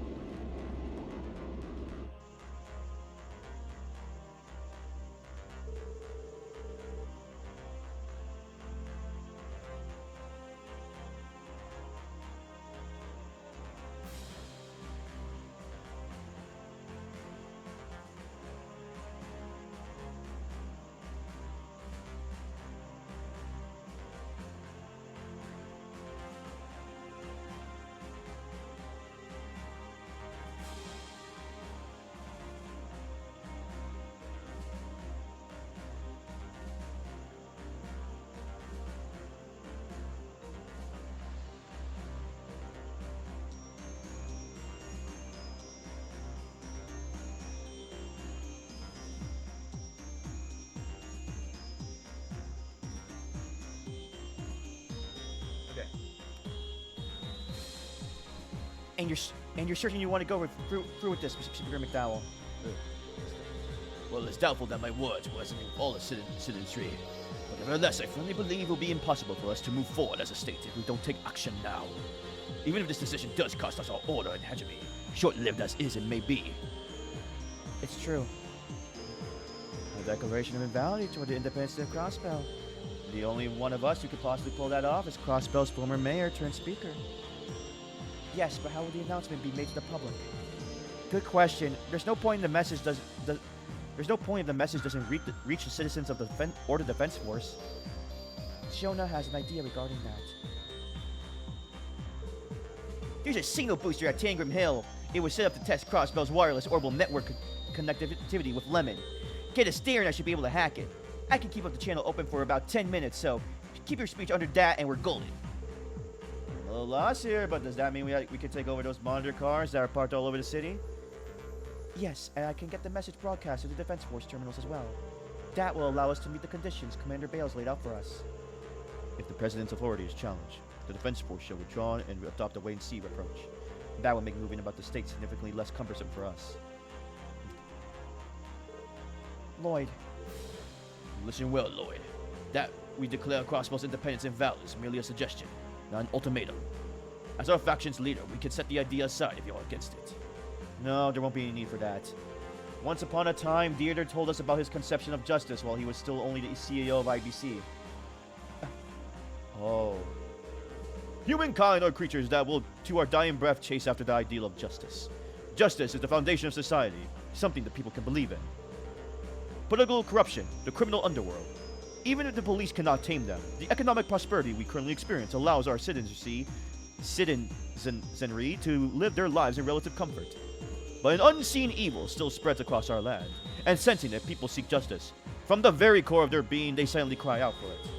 A: And you're certain you want to go through with this, Speaker McDowell? Well, it's doubtful that my words will resonate with all the citizenry. But nevertheless, I firmly believe it will be impossible for us to move forward as a state if we don't take action now. Even if this decision does cost us our order and hegemony, short-lived as it may be. It's true. A declaration of invalidity toward the independence of Crossbell. The only one of us who could possibly pull that off is Crossbell's former mayor turned speaker. Yes, but how will the announcement be made to the public? Good question. There's no point the message doesn't reach the citizens of the Defense Force. Jonah has an idea regarding that. There's a signal booster at Tangram Hill. It was set up to test Crossbell's wireless orbital network connectivity with Lemon. Get us there and I should be able to hack it. I can keep up the channel open for about 10 minutes, so keep your speech under that and we're golden. A little lost here, but does that mean we can take over those monitor cars that are parked all over the city? Yes, and I can get the message broadcast to the Defense Force terminals as well. That will allow us to meet the conditions Commander Bales laid out for us. If the President's authority is challenged, the Defense Force shall withdraw and adopt a wait-and-see approach. That would make moving about the state significantly less cumbersome for us. Lloyd. Listen well, Lloyd. That we declare Crossbell's independence invalid is merely a suggestion. not an ultimatum. As our faction's leader, we can set the idea aside if you're against it. No, there won't be any need for that. Once upon a time, Theodore told us about his conception of justice while he was still only the CEO of IBC. Oh. Humankind are creatures that will, to our dying breath, chase after the ideal of justice. Justice is the foundation of society, something that people can believe in. Political corruption, the criminal underworld. Even if the police cannot tame them, the economic prosperity we currently experience allows our citizenry to live their lives in relative comfort. But an unseen evil still spreads across our land, and sensing that people seek justice, from the very core of their being, they silently cry out for it.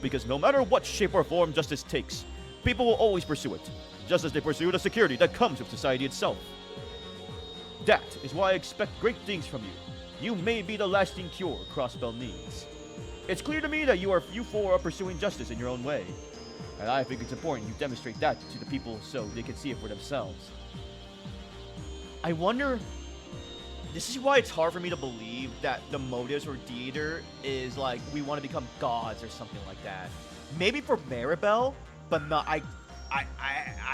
A: Because no matter what shape or form justice takes, people will always pursue it, just as they pursue the security that comes with society itself. That is why I expect great things from you. You may be the lasting cure Crossbell needs. It's clear to me that you four are pursuing justice in your own way, and I think it's important you demonstrate that to the people so they can see it for themselves. I wonder, this is why it's hard for me to believe that the motives for Theodore is like, we want to become gods or something like that. Maybe for Maribel, but not, I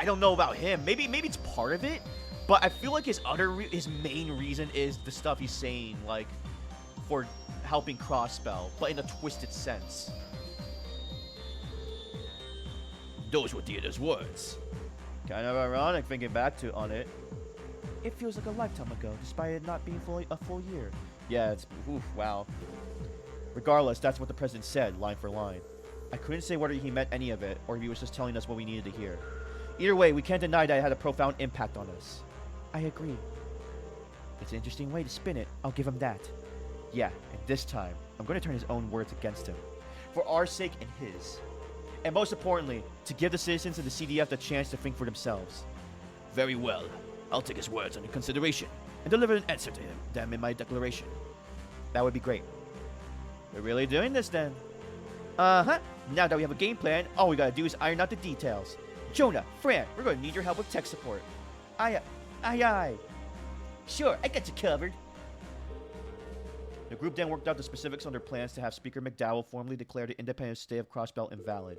A: don't know about him. Maybe it's part of it, but I feel like his main reason is the stuff he's saying, like, for helping Crossbell, but in a twisted sense. Those were Theodore's words. Kind of ironic thinking back on it. It feels like a lifetime ago, despite it not being a full year. Yeah, it's, oof, wow. Regardless, that's what the president said, line for line. I couldn't say whether he meant any of it, or if he was just telling us what we needed to hear. Either way, we can't deny that it had a profound impact on us. I agree. It's an interesting way to spin it, I'll give him that. Yeah, and this time, I'm going to turn his own words against him. For our sake and his. And most importantly, to give the citizens of the CDF the chance to think for themselves. Very well. I'll take his words under consideration and deliver an answer to them in my declaration. That would be great. We're really doing this then. Uh-huh. Now that we have a game plan, all we gotta do is iron out the details. Jonah, Fran, we're gonna need your help with tech support. Aye. Sure, I got you covered. The group then worked out the specifics on their plans to have Speaker McDowell formally declare the independent state of Crossbell invalid.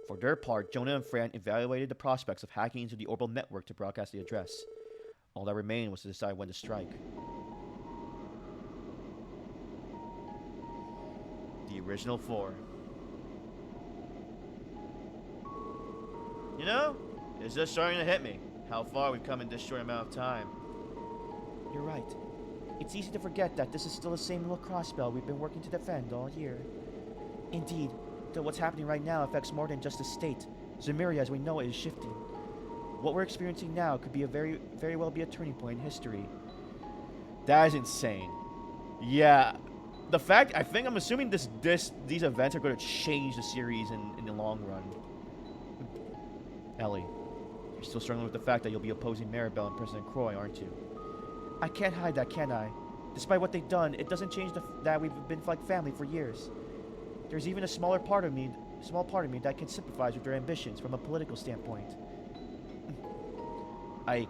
A: For their part, Jonah and Fran evaluated the prospects of hacking into the orbital network to broadcast the address. All that remained was to decide when to strike. The original four. You know, it's just starting to hit me how far we've come in this short amount of time. You're right. It's easy to forget that this is still the same little Crossbell we've been working to defend all year. Indeed, though what's happening right now affects more than just the state. Zemuria as we know it is shifting. What we're experiencing now could be very well be a turning point in history. That is insane. Yeah, the fact, I'm assuming these events are going to change the series in the long run. Ellie, you're still struggling with the fact that you'll be opposing Maribel and President Croy, aren't you? I can't hide that, can I? Despite what they've done, it doesn't change that we've been like family for years. There's even a small part of me that can sympathize with their ambitions from a political standpoint. I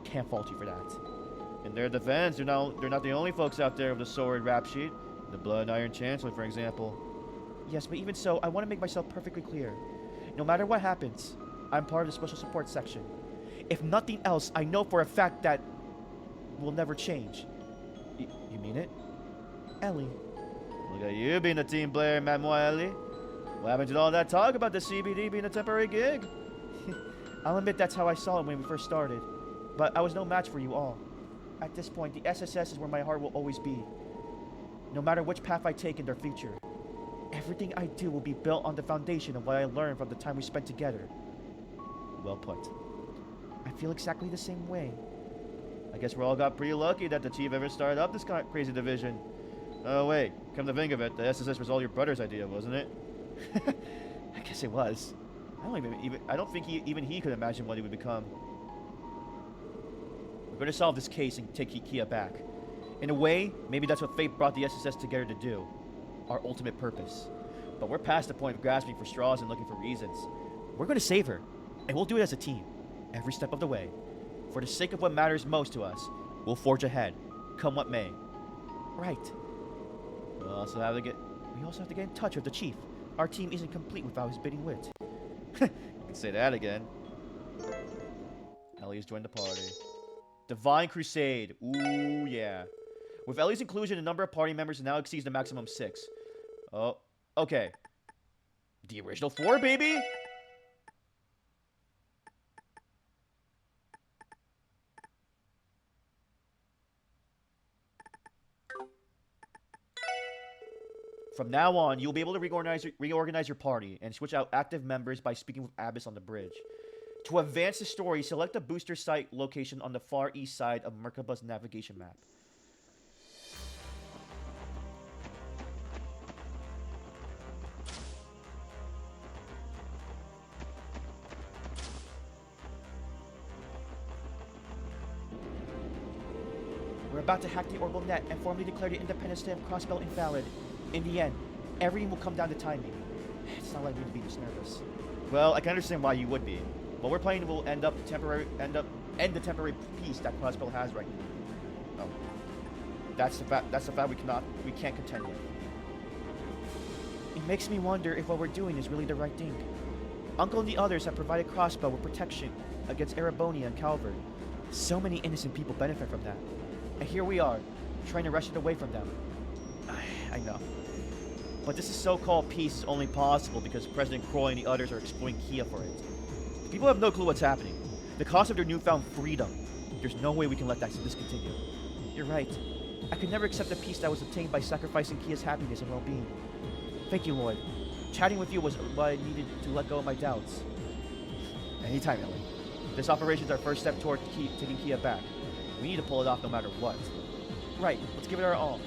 A: can't fault you for that. In their defense, they're not the only folks out there with the sword rap sheet. The Blood and Iron Chancellor, for example. Yes, but even so, I want to make myself perfectly clear. No matter what happens, I'm part of the special support section. If nothing else, I know for a fact that will never change. You mean it? Ellie. Look at you being a team player, Mademoiselle Ellie. What happened to all that talk about the CBD being a temporary gig? I'll admit that's how I saw it when we first started. But I was no match for you all. At this point, the SSS is where my heart will always be. No matter which path I take in their future. Everything I do will be built on the foundation of what I learned from the time we spent together. Well put. I feel exactly the same way. I guess we all got pretty lucky that the chief ever started up this kind of crazy division. Oh wait, come to think of it, the SSS was all your brother's idea, wasn't it? I guess it was. I don't think he could imagine what he would become. We're going to solve this case and take Kia back. In a way, maybe that's what fate brought the SSS together to do. Our ultimate purpose. But we're past the point of grasping for straws and looking for reasons. We're going to save her, and we'll do it as a team, every step of the way. For the sake of what matters most to us, we'll forge ahead, come what may. Right. We also have to get in touch with the chief. Our team isn't complete without his bidding wit. You can say that again. Ellie's joined the party. Divine Crusade. Ooh, yeah. With Ellie's inclusion, the number of party members now exceeds the maximum 6. Oh, okay. The original 4, baby! From now on, you'll be able to reorganize your party and switch out active members by speaking with Abyss on the bridge. To advance the story, select the booster site location on the far east side of Merkaba's navigation map. We're about to hack the orbital net and formally declare the independent state of Crossbelt invalid. In the end, everything will come down to timing. It's not like me to be this nervous. Well, I can understand why you would be. What we're playing will end the temporary peace that Crossbelt has right now. Oh. That's the fact we can't contend with. It makes me wonder if what we're doing is really the right thing. Uncle and the others have provided Crossbelt with protection against Erebonia and Calvert. So many innocent people benefit from that. And here we are, trying to wrest it away from them. I know. But this so-called peace is only possible because President Croy and the others are exploiting Kia for it. People have no clue what's happening. The cost of their newfound freedom. There's no way we can let this continue. You're right. I could never accept the peace that was obtained by sacrificing Kia's happiness and well-being. Thank you, Lloyd. Chatting with you was what I needed to let go of my doubts. Anytime, Ellie. This operation is our first step toward taking Kia back. We need to pull it off no matter what. Right, let's give it our all.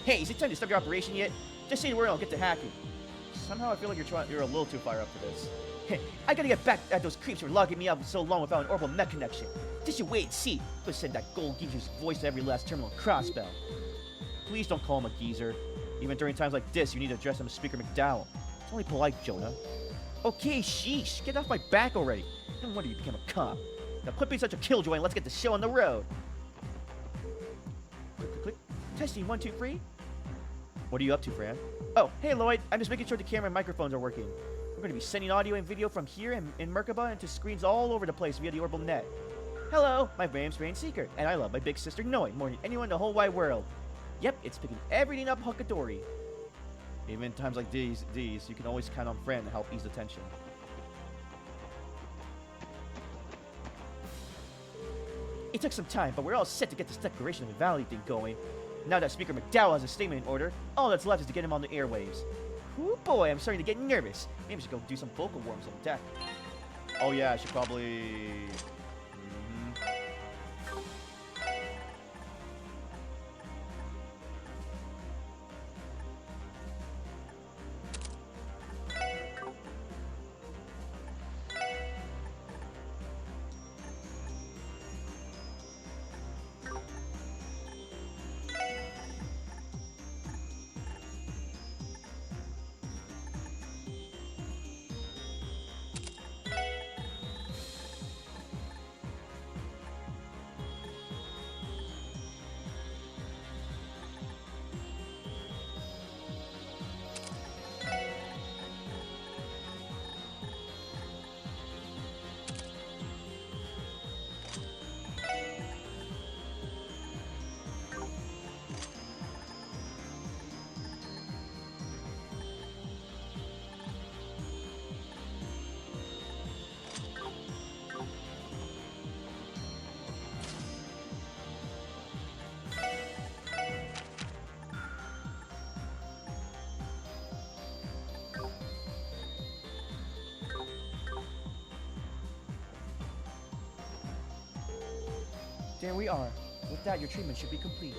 A: Hey, is it time to start your operation yet? Just say the word and I'll get to hacking. Somehow I feel like you're a little too far up for this. Hey, I gotta get back at those creeps who were logging me up so long without an orbital net connection. Just you wait and see. Who said that gold gives his voice to every last terminal in Crossbell? Please don't call him a geezer. Even during times like this, you need to address him as Speaker McDowell. It's only polite, Jonah. Okay, sheesh. Get off my back already. No wonder you became a cop. Now quit being such a killjoy and let's get the show on the road. Click, click, click. Testing 1, 2, 3. What are you up to, Fran? Oh, hey Lloyd. I'm just making sure the camera and microphones are working. We're going to be sending audio and video from here in Merkaba into screens all over the place via the orbital net. Hello, my name's Rain Seeker, and I love my big sister Noi more than anyone in the whole wide world. Yep, it's picking everything up hunkadory. Even in times like these, you can always count on Fran to help ease the tension. It took some time, but we're all set to get this Declaration of Invalidity thing going. Now that Speaker McDowell has a statement in order, all that's left is to get him on the airwaves. Ooh boy, I'm starting to get nervous. Maybe I should go do some vocal warms on deck. Oh yeah, I should probably... There we are. With that, your treatment should be complete.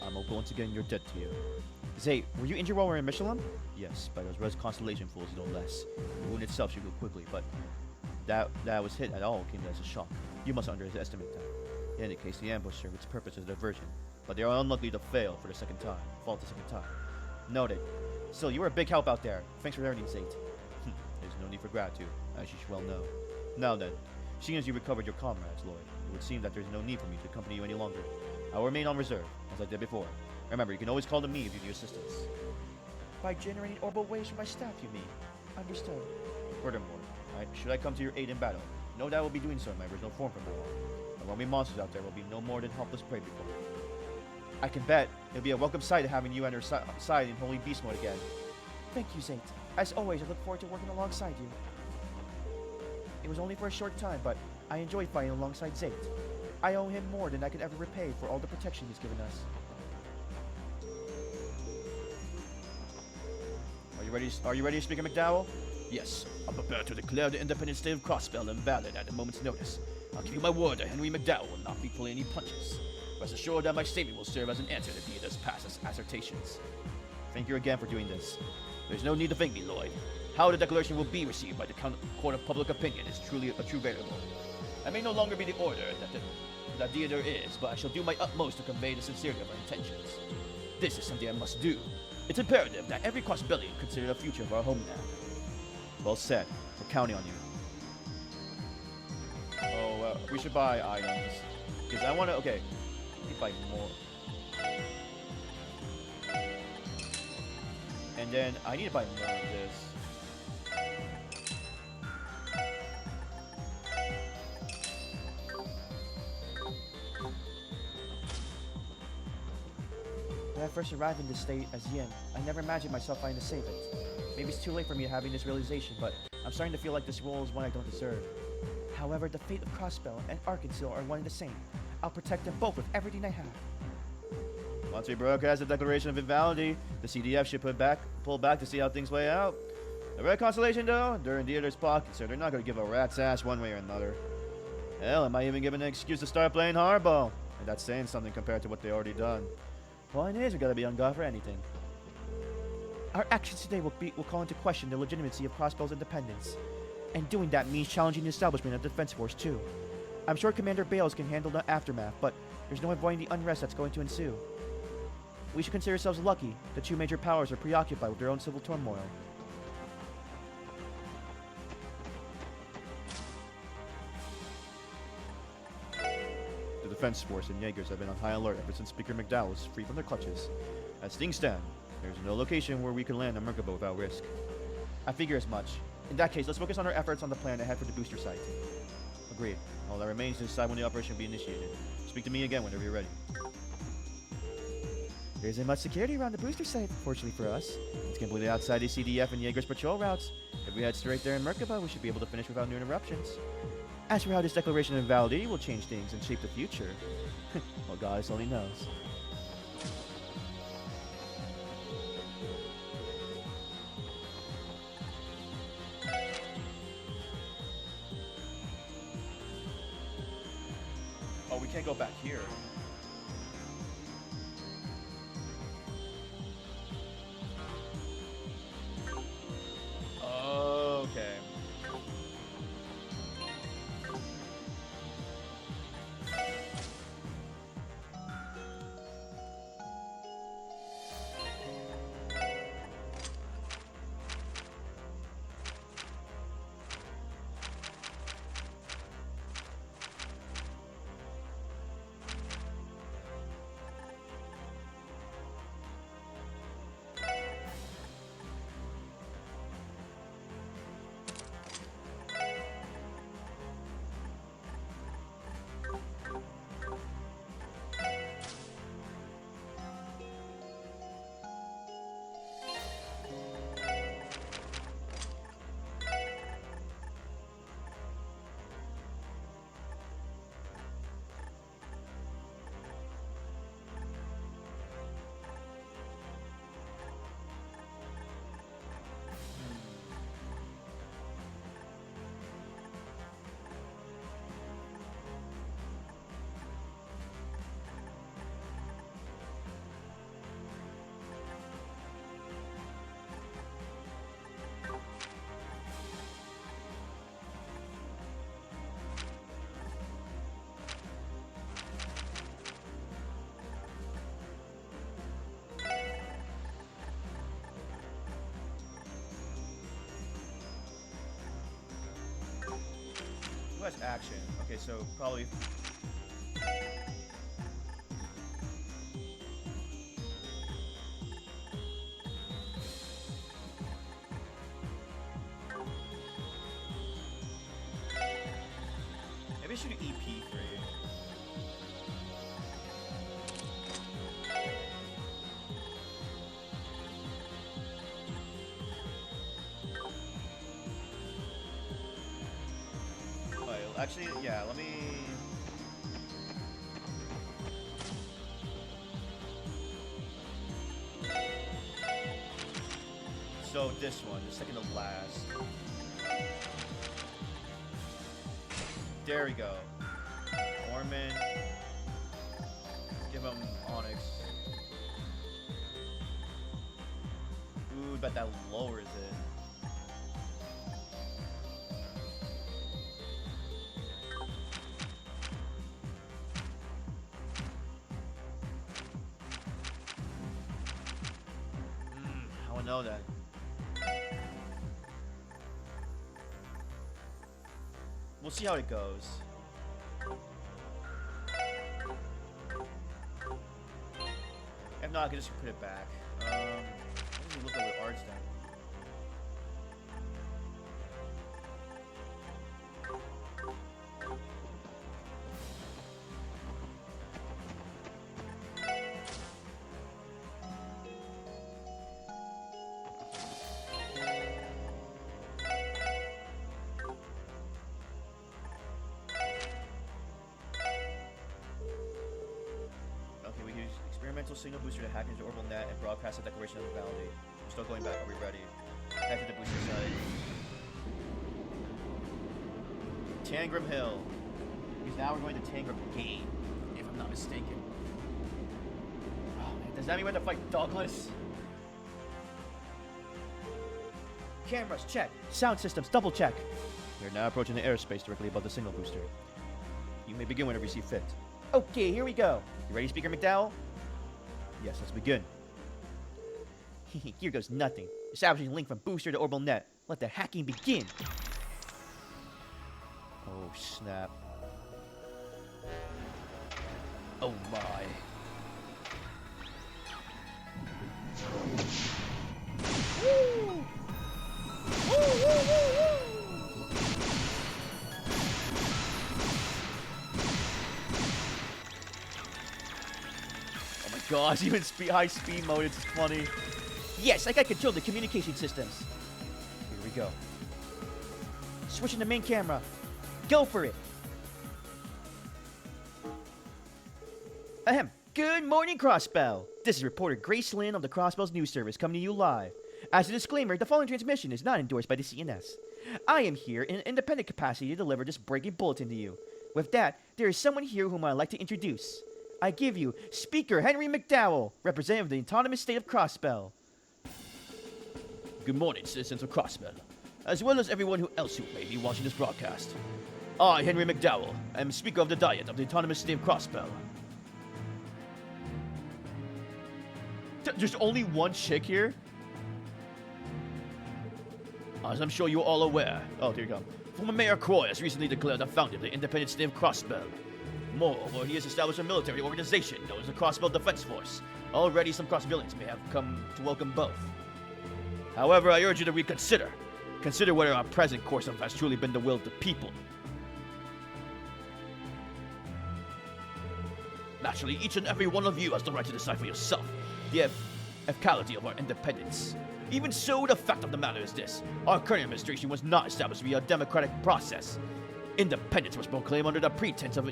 A: I'm once again your debt to you. Zay, were you injured while we were in Michelin? Yes, by those res constellation fools, no less. The wound itself should go quickly, but that was hit at all came as a shock. You must underestimate that. In any case, the ambush served its purpose as a diversion, but they are unlikely to fail for the second time. Noted. Still, you were a big help out there. Thanks for everything, Zate. There's no need for gratitude, as you should well know. Now then, Seeing as you recovered your comrades, Lloyd, it would seem that there's no need for me to accompany you any longer. I will remain on reserve, as I did before. Remember, you can always call to me if you need assistance. By generating orbital waves from my staff, you mean? Understood. Furthermore, should I come to your aid in battle, no doubt I will be doing so in my original form from now on. There won't be monsters out there will be no more than helpless prey before. I can bet it'll be a welcome sight having you on your side in Holy Beast mode again. Thank you, Zayt. As always, I look forward to working alongside you. It was only for a short time, but I enjoyed fighting alongside Zayt. I owe him more than I could ever repay for all the protection he's given us. Are you ready, Speaker McDowell? Yes, I'm prepared to declare the independent state of Crossbell invalid at a moment's notice. I'll give you my word that Henry McDowell will not be pulling any punches. Rest assured that my statement will serve as an answer to Theater's past assertions. Thank you again for doing this. There's no need to thank me, Lloyd. How the declaration will be received by the court of public opinion is truly a true variable. I may no longer be the order that Theater is, but I shall do my utmost to convey the sincerity of our intentions. This is something I must do. It's imperative that every Crossbellian consider the future of our homeland. Well said. We're counting on you. Oh, we should buy items. Because I want to... Okay. Let me buy more. And then I need to buy more of this. When I first arrived in this state as Yin, I never imagined myself finding to save it. Maybe it's too late for me having this realization, but I'm starting to feel like this role is one I don't deserve. However, the fate of Crossbell and Arkansas are one and the same. I'll protect them both with everything I have. Once we broadcast the Declaration of Invalidity, the CDF should pull back to see how things play out. The Red Constellation, though, they're in Theater's pocket, so they're not going to give a rat's ass one way or another. Hell, I might even give an excuse to start playing hardball. And that's saying something compared to what they already done. Point is, we gotta be on guard for anything. Our actions today will call into question the legitimacy of Crossbell's independence. And doing that means challenging the establishment of the Defense Force, too. I'm sure Commander Bales can handle the aftermath, but there's no avoiding the unrest that's going to ensue. We should consider ourselves lucky the two major powers are preoccupied with their own civil turmoil. The Defense Force and Jaegers have been on high alert ever since Speaker McDowell was free from their clutches. As things stand, there's no location where we can land a Merkaba without risk. I figure as much. In that case, let's focus on our efforts on the plan ahead for the booster site. Agreed. All that remains is to decide when the operation will be initiated. Speak to me again whenever you're ready. There isn't much security around the booster site, fortunately for us. It's completely outside the CDF and Jaeger's patrol routes. If we head straight there in Merkaba, we should be able to finish without new interruptions. As for how this Declaration of Invalidity will change things and shape the future, well, God only knows. Oh, we can't go back here. Okay. press action. Okay, so probably. Maybe I should do EP3. Actually, yeah, let me... So this one, the second to last. There we go. Orman. Give him Onyx. Ooh, bet that lowers it. Know that. We'll see how it goes. If not, I can just put it back. Let me look at the arts then. Signal booster to hack into orbital net and broadcast a declaration of validity. We're still going back. Are we ready? Head to the booster site. Tangram Hill. Because now we're going to Tangram Gate, if I'm not mistaken. Oh man, does that mean we have to fight Douglas? Cameras, check. Sound systems, double check. We are now approaching the airspace directly above the signal booster. You may begin whenever you see fit. Okay, here we go. You ready, Speaker McDowell? Yes, let's begin. Here goes nothing. Establishing link from booster to orbital net. Let the hacking begin. Oh, snap. Oh, my. Woo! Woo, woo, woo, woo! Gosh, even high speed mode, it's funny. Yes, I can control the communication systems. Here we go. Switching the main camera. Go for it. Ahem. Good morning, Crossbell. This is reporter Grace Lynn of the Crossbell's news service coming to you live. As a disclaimer, the following transmission is not endorsed by the CNS. I am here in an independent capacity to deliver this breaking bulletin to you. With that, there is someone here whom I'd like to introduce. I give you Speaker Henry McDowell, representative of the autonomous state of Crossbell. Good morning, citizens of Crossbell, as well as everyone else who may be watching this broadcast. I, Henry McDowell, am Speaker of the Diet of the autonomous state of Crossbell. There's only one chick here? As I'm sure you're all aware. Oh, here you go. Former Mayor Croy has recently declared the founder of the independent state of Crossbell. Moreover, he has established a military organization known as the Crossbell Defense Force. Already some Crossbellians may have come to welcome both. However, I urge you to reconsider. Consider whether our present course has truly been the will of the people. Naturally, each and every one of you has the right to decide for yourself the efficacy of our independence. Even so, the fact of the matter is this. Our current administration was not established via a democratic process. Independence was proclaimed under the pretense of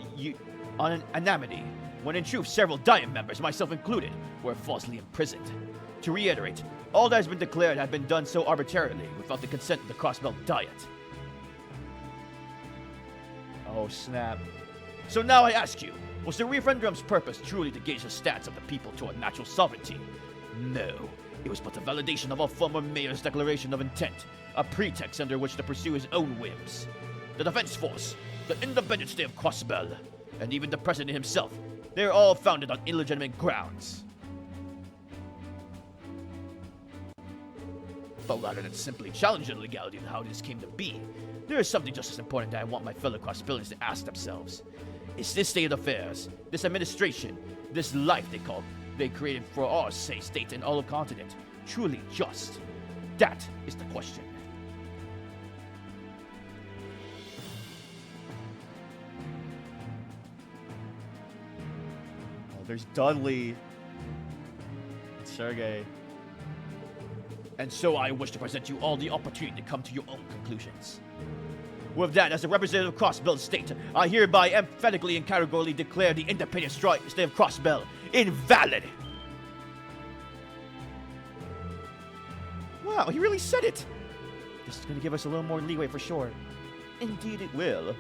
A: anonymity, when in truth several Diet members, myself included, were falsely imprisoned. To reiterate, all that has been declared had been done so arbitrarily, without the consent of the Crossbell Diet. Oh snap. So now I ask you, was the referendum's purpose truly to gauge the stance of the people toward natural sovereignty? No. It was but the validation of a former mayor's declaration of intent, a pretext under which to pursue his own whims. The Defense Force, the independent state of Crossbell, and even the President himself, they are all founded on illegitimate grounds. But rather than simply challenge the legality of how this came to be, There is something just as important that I want my fellow crossbillions to ask themselves. Is this state of affairs, this administration, this life they created for our safe state and all of continent, truly just? That is the question. Oh, there's Dudley and Sergey. And so I wish to present you all the opportunity to come to your own conclusions. With that, as a representative of Crossbell State, I hereby emphatically and categorically declare the independent state of Crossbell invalid. Wow, he really said it. This is going to give us a little more leeway for sure. Indeed it will.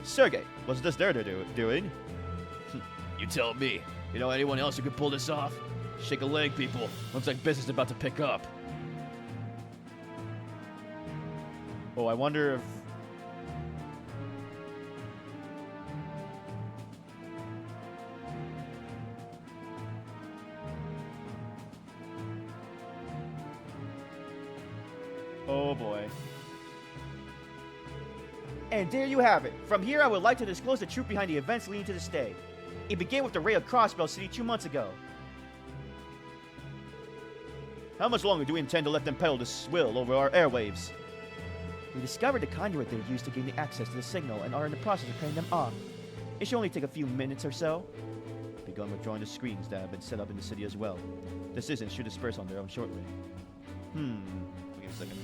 A: Sergey, what's this there doing? You tell me. You know anyone else who could pull this off? Shake a leg, people. Looks like business is about to pick up. Oh, I wonder if... Oh boy. And there you have it. From here, I would like to disclose the truth behind the events leading to this day. It began with the raid of Crossbell City 2 months ago. How much longer do we intend to let them peddle this swill over our airwaves? We discovered the conduit they used to gain the access to the signal and are in the process of cutting them off. It should only take a few minutes or so. Begun withdrawing the screens that have been set up in the city as well. The citizens should disperse on their own shortly. Wait a second.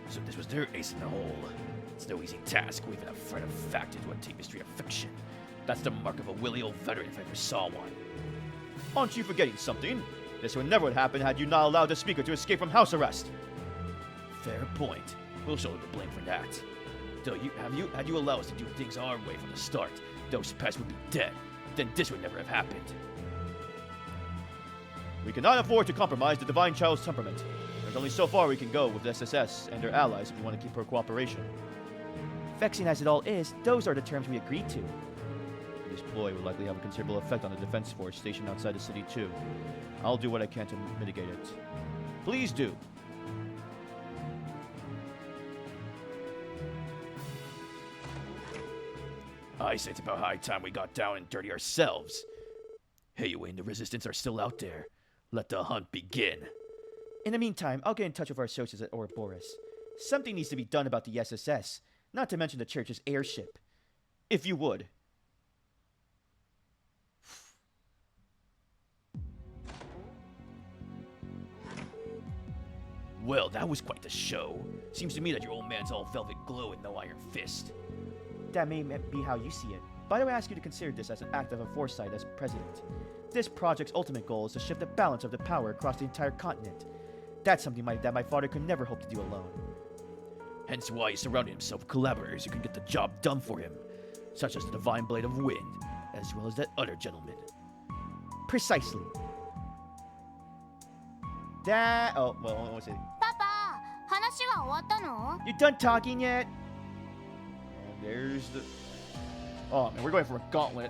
A: So this was their ace in the hole. It's no easy task weaving a thread of fact into a tapestry of fiction. That's the mark of a wily old veteran if I ever saw one. Aren't you forgetting something? This would never have happened had you not allowed the speaker to escape from house arrest. Fair point. We'll shoulder the blame for that. Though had you allowed us to do things our way from the start, those pests would be dead. Then this would never have happened. We cannot afford to compromise the Divine Child's temperament. There's only so far we can go with the SSS and their allies if we want to keep her cooperation. Vexing as it all is, those are the terms we agreed to. This ploy will likely have a considerable effect on the defense force stationed outside the city too. I'll do what I can to mitigate it. Please do. I say it's about high time we got down and dirty ourselves. Heiyue and the Resistance are still out there. Let the hunt begin. In the meantime, I'll get in touch with our associates at Ouroboros. Something needs to be done about the SSS, not to mention the church's airship. If you would. Well, that was quite the show. Seems to me that your old man's all velvet glow and no iron fist. That may be how you see it, but I would ask you to consider this as an act of foresight as president. This project's ultimate goal is to shift the balance of the power across the entire continent. That's something that my father could never hope to do alone. Hence why he surrounded himself with collaborators who can get the job done for him, such as the Divine Blade of Wind, as well as that other gentleman. Precisely. Oh, well, what was it?
C: Papa, 話は終わったの?
A: You done talking yet? And there's the... Oh, man, we're going for a gauntlet.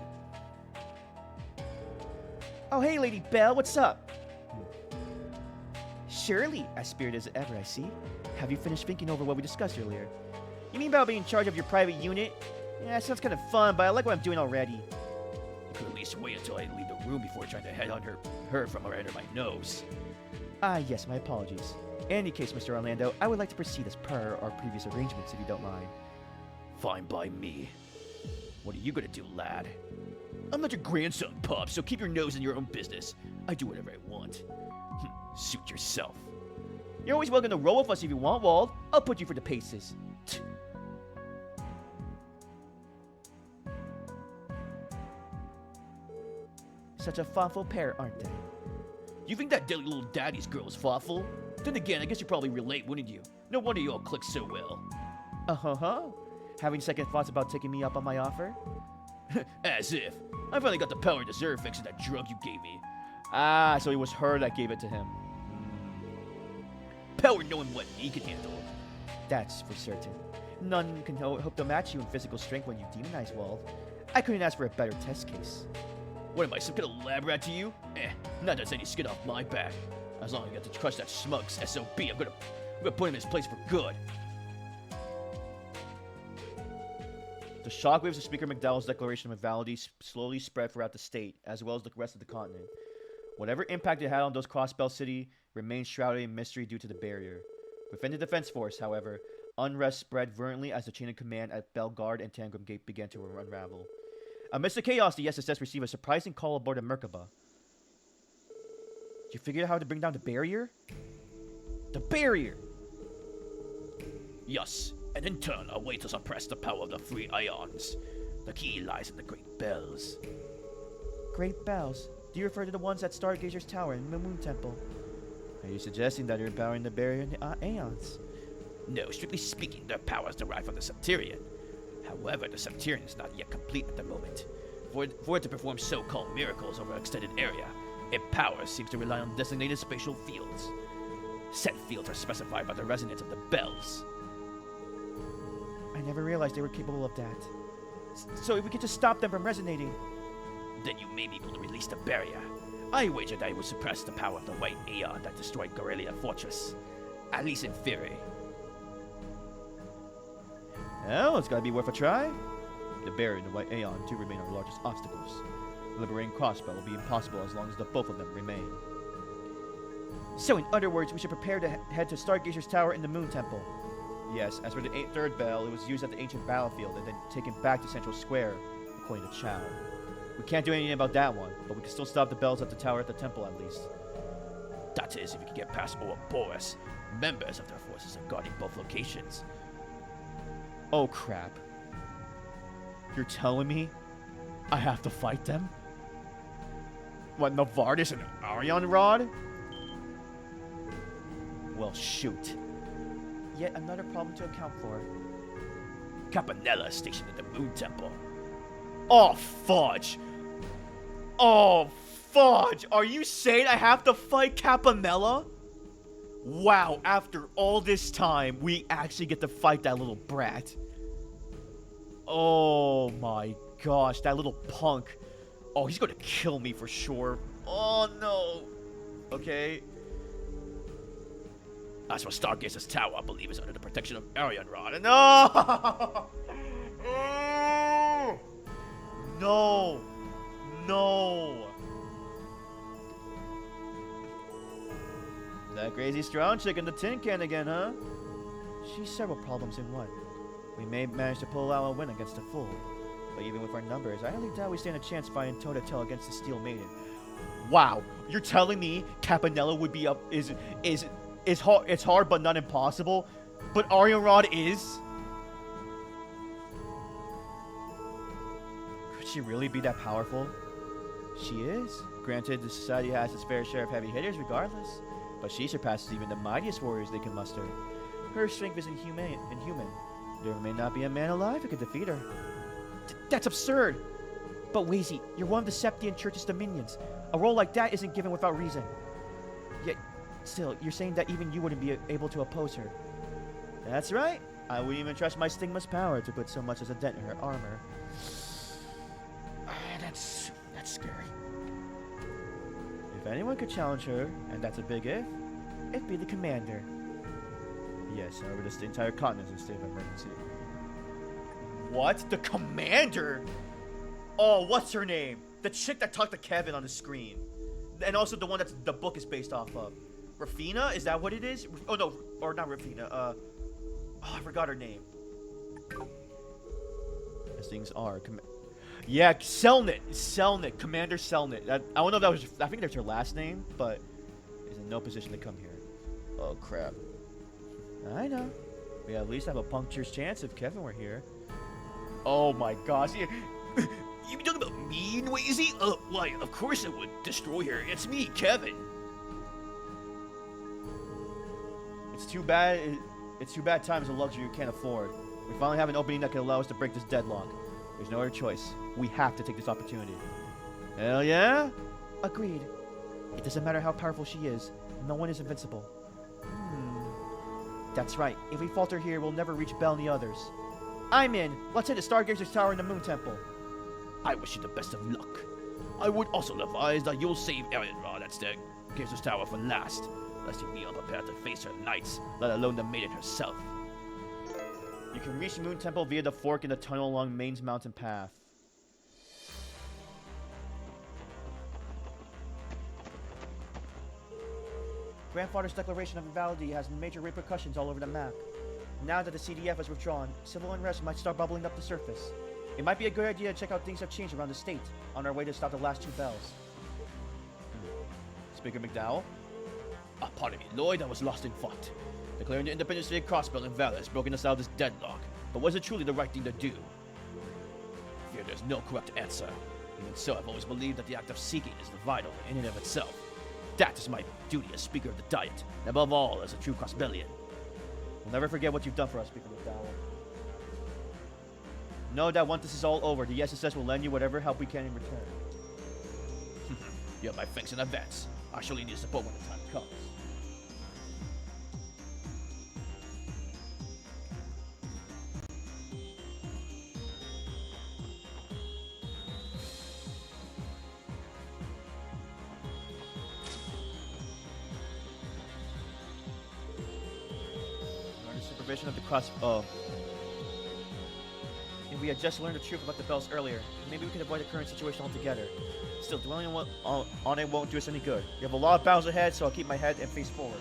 A: Oh, hey, Lady Belle, what's up? Surely, as spirited as ever, I see. Have you finished thinking over what we discussed earlier? You mean about being in charge of your private unit? Yeah, sounds kind of fun, but I like what I'm doing already. You could at least wait until I leave the room before trying to head on her from right under my nose. Ah, yes, my apologies. In any case, Mr. Orlando, I would like to proceed as per our previous arrangements, if you don't mind. Fine by me. What are you gonna do, lad? I'm not your grandson, pup, so keep your nose in your own business. I do whatever I want. Suit yourself. You're always welcome to roll with us if you want, Wald. I'll put you for the paces. Such a thoughtful pair, aren't they? You think that dilly little daddy's girl is thoughtful? Then again, I guess you probably relate, wouldn't you? No wonder you all click so well. Uh-huh. having second thoughts about taking me up on my offer? As if. I finally got the power to deserve fixing that drug you gave me. Ah, so it was her that gave it to him. Power knowing what he can handle. That's for certain. None can hope to match you in physical strength when you demonize Wald. I couldn't ask for a better test case. What am I, some kind of lab rat to you? Not that's any skin off my back. As long as I get to crush that smug's SOB, I'm gonna put him in his place for good. The shockwaves of Speaker McDowell's declaration of invalidity slowly spread throughout the state, as well as the rest of the continent. Whatever impact it had on those Crossbell City remained shrouded in mystery due to the barrier. Within the defense force, however, unrest spread virulently as the chain of command at Bellegarde and Tangram Gate began to unravel. Amidst the chaos, the SSS received a surprising call aboard the Merkaba. Did you figure out how to bring down the barrier? The barrier! Yes, and in turn, a way to suppress the power of the three ions. The key lies in the Great Bells. Great Bells? Do you refer to the ones at Stargazer's Tower and the Moon Temple? Are you suggesting that you're empowering the barrier in the aeons? No, strictly speaking, their power is derived from the Septarian. However, the Septarian is not yet complete at the moment. For it to perform so-called miracles over an extended area, its power seems to rely on designated spatial fields. Said fields are specified by the resonance of the bells. I never realized they were capable of that. So if we could just stop them from resonating... Then you may be able to release the barrier. I wager that it would suppress the power of the White Aeon that destroyed Gorelia Fortress. At least in theory. Well, it's gotta be worth a try. The barrier and the White Aeon do remain our largest obstacles. Liberating Crossbell will be impossible as long as the both of them remain. So in other words, we should prepare to head to Stargazer's Tower in the Moon Temple. Yes, as for the third bell, it was used at the ancient battlefield and then taken back to Central Square, according to Chow. We can't do anything about that one, but we can still stop the bells at the tower at the temple at least. That is, if we can get past Ouroboros. Members of their forces are guarding both locations. Oh crap. You're telling me I have to fight them? What, Novartis and Arion Rod? Well, shoot. Yet another problem to account for. Campanella stationed in the Moon Temple. Oh, fudge! Oh, fudge! Are you saying I have to fight Campanella? Wow, after all this time, we actually get to fight that little brat. Oh my gosh, that little punk. Oh, he's gonna kill me for sure. Oh no. Okay. As for Stargazer's Tower, I believe is under the protection of Arion Rod. No! No! No! That crazy strong chick in the tin can again, huh? She's several problems in one. We may manage to pull out a win against the Fool, but even with our numbers, I highly doubt we stand a chance fighting toe-to-toe against the Steel Maiden. Wow, you're telling me Campanella would be up is hard? It's hard, but not impossible. But Arion Rod is. Could she really be that powerful? She is. Granted, the society has its fair share of heavy hitters, regardless, but she surpasses even the mightiest warriors they can muster. Her strength is inhuman. There may not be a man alive who could defeat her. That's absurd! But Wazy, you're one of the Septian Church's dominions. A role like that isn't given without reason. Yet, still, you're saying that even you wouldn't be able to oppose her. That's right. I wouldn't even trust my Stigma's power to put so much as a dent in her armor. That's scary. If anyone could challenge her, and that's a big if, it'd be the Commander. Yes, however, this entire continent is in a state of emergency. What? The Commander? Oh, what's her name? The chick that talked to Kevin on the screen. And also the one that the book is based off of. Rafina? Is that what it is? Oh, no. Or not Rafina. Oh, I forgot her name. As things are. Yeah, Selnit. Commander Selnit. I don't know if that was... I think that's her last name, but is in no position to come here. Oh, crap. I know. We at least have a puncture's chance if Kevin were here. Oh my gosh. You talking about me, Noisy? Why, of course I would destroy her. It's me, Kevin. It's too bad times a luxury you can't afford. We finally have an opening that can allow us to break this deadlock. There's no other choice. We have to take this opportunity. Hell yeah? Agreed. It doesn't matter how powerful she is. No one is invincible. That's right. If we falter here, we'll never reach Bell and the others. I'm in. Let's hit the Stargazer's Tower in the Moon Temple.
D: I wish you the best of luck. I would also advise that you'll save Arianra, that's the Gazer's Tower, for last, lest you be unprepared to face her knights, let alone the maiden herself.
A: You can reach the Moon Temple via the fork in the tunnel along Maine's mountain path. Grandfather's declaration of invalidity has major repercussions all over the map. Now that the CDF has withdrawn, civil unrest might start bubbling up the surface. It might be a good idea to check out things have changed around the state on our way to stop the last two bells. Speaker McDowell?
D: Pardon me, Lloyd, I was lost in thought. Declaring the Independence Day crossbell invalid has broken us out of this deadlock, but was it truly the right thing to do? I fear there's no correct answer. Even so, I've always believed that the act of seeking is vital in and of itself. That is my duty as Speaker of the Diet, and above all, as a true crossbellian.
A: We'll never forget what you've done for us, Speaker McDowell. Know that once this is all over, the SSS will lend you whatever help we can in return.
D: You have my thanks in advance. I surely need support when the time comes.
A: Under supervision of the cross. If we had just learned the truth about the bells earlier, maybe we could avoid the current situation altogether. Still, dwelling on it won't do us any good. We have a lot of battles ahead, so I'll keep my head and face forward.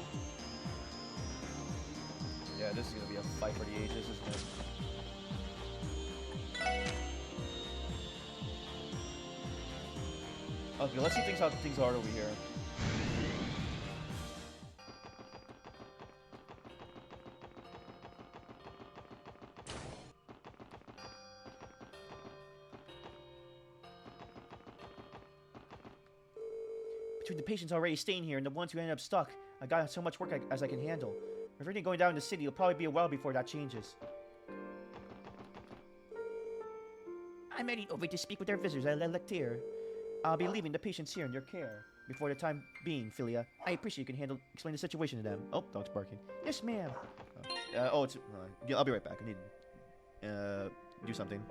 A: Yeah, this is gonna be a fight for the ages, isn't it? Okay, let's see how things are over here. Between the patients already staying here and the ones who ended up stuck, I got so much work as I can handle. With everything going down in the city, it'll probably be a while before that changes. I'm heading over to speak with our visitors at Lecture. I'll be leaving the patients here in your care. Before the time being, Philia, I appreciate you can explain the situation to them. Oh, dog's barking. Yes, ma'am. Yeah, I'll be right back. I need to do something.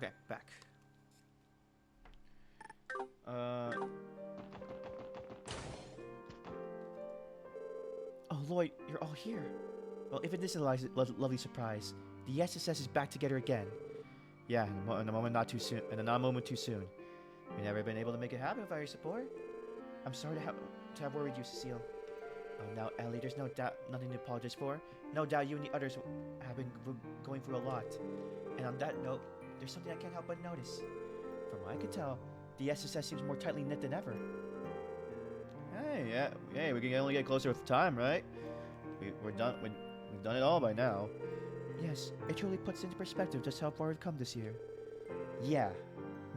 A: Okay, back. Oh, Lloyd, you're all here. Well, if it is a lovely surprise, the SSS is back together again. Yeah, in a moment not too soon. In a moment too soon. We've never been able to make it happen without your support. I'm sorry to have worried you, Cecile. Oh, now, Ellie, there's no doubt, nothing to apologize for. No doubt you and the others have been going through a lot. And on that note, there's something I can't help but notice. From what I can tell, the SSS seems more tightly knit than ever. Hey, we can only get closer with time, right? We've done it all by now. Yes, it truly puts into perspective just how far we've come this year. Yeah,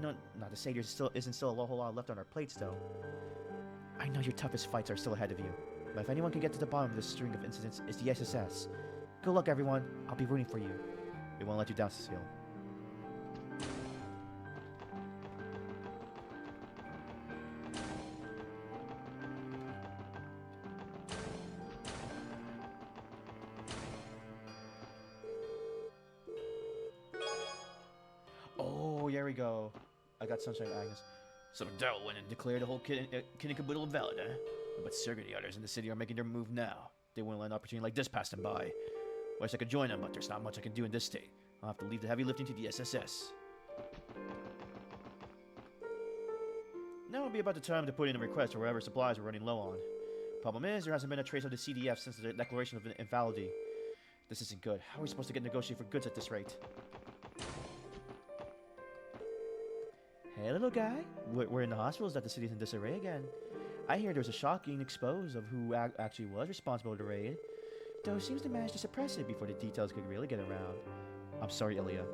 A: no, not to say there isn't still a whole lot left on our plates, though. I know your toughest fights are still ahead of you, but if anyone can get to the bottom of this string of incidents, it's the SSS. Good luck, everyone. I'll be rooting for you. We won't let you down, Cecile. Oh, here we go. I got Sunshine Agnes. So Daryl went and declared the whole kid and caboodle invalid, eh? But Sergey and the others in the city are making their move now. They won't let an opportunity like this pass them by. Wish I could join them, but there's not much I can do in this state. I'll have to leave the heavy lifting to the SSS. Now would be about the time to put in a request for whatever supplies we're running low on. Problem is, there hasn't been a trace of the CDF since the declaration of invalidity. This isn't good. How are we supposed to get negotiated for goods at this rate? Hey, little guy. We're in the hospitals that the city's in disarray again. I hear there's a shocking expose of who actually was responsible for the raid, though seems to manage to suppress it before the details could really get around. I'm sorry, Ilya.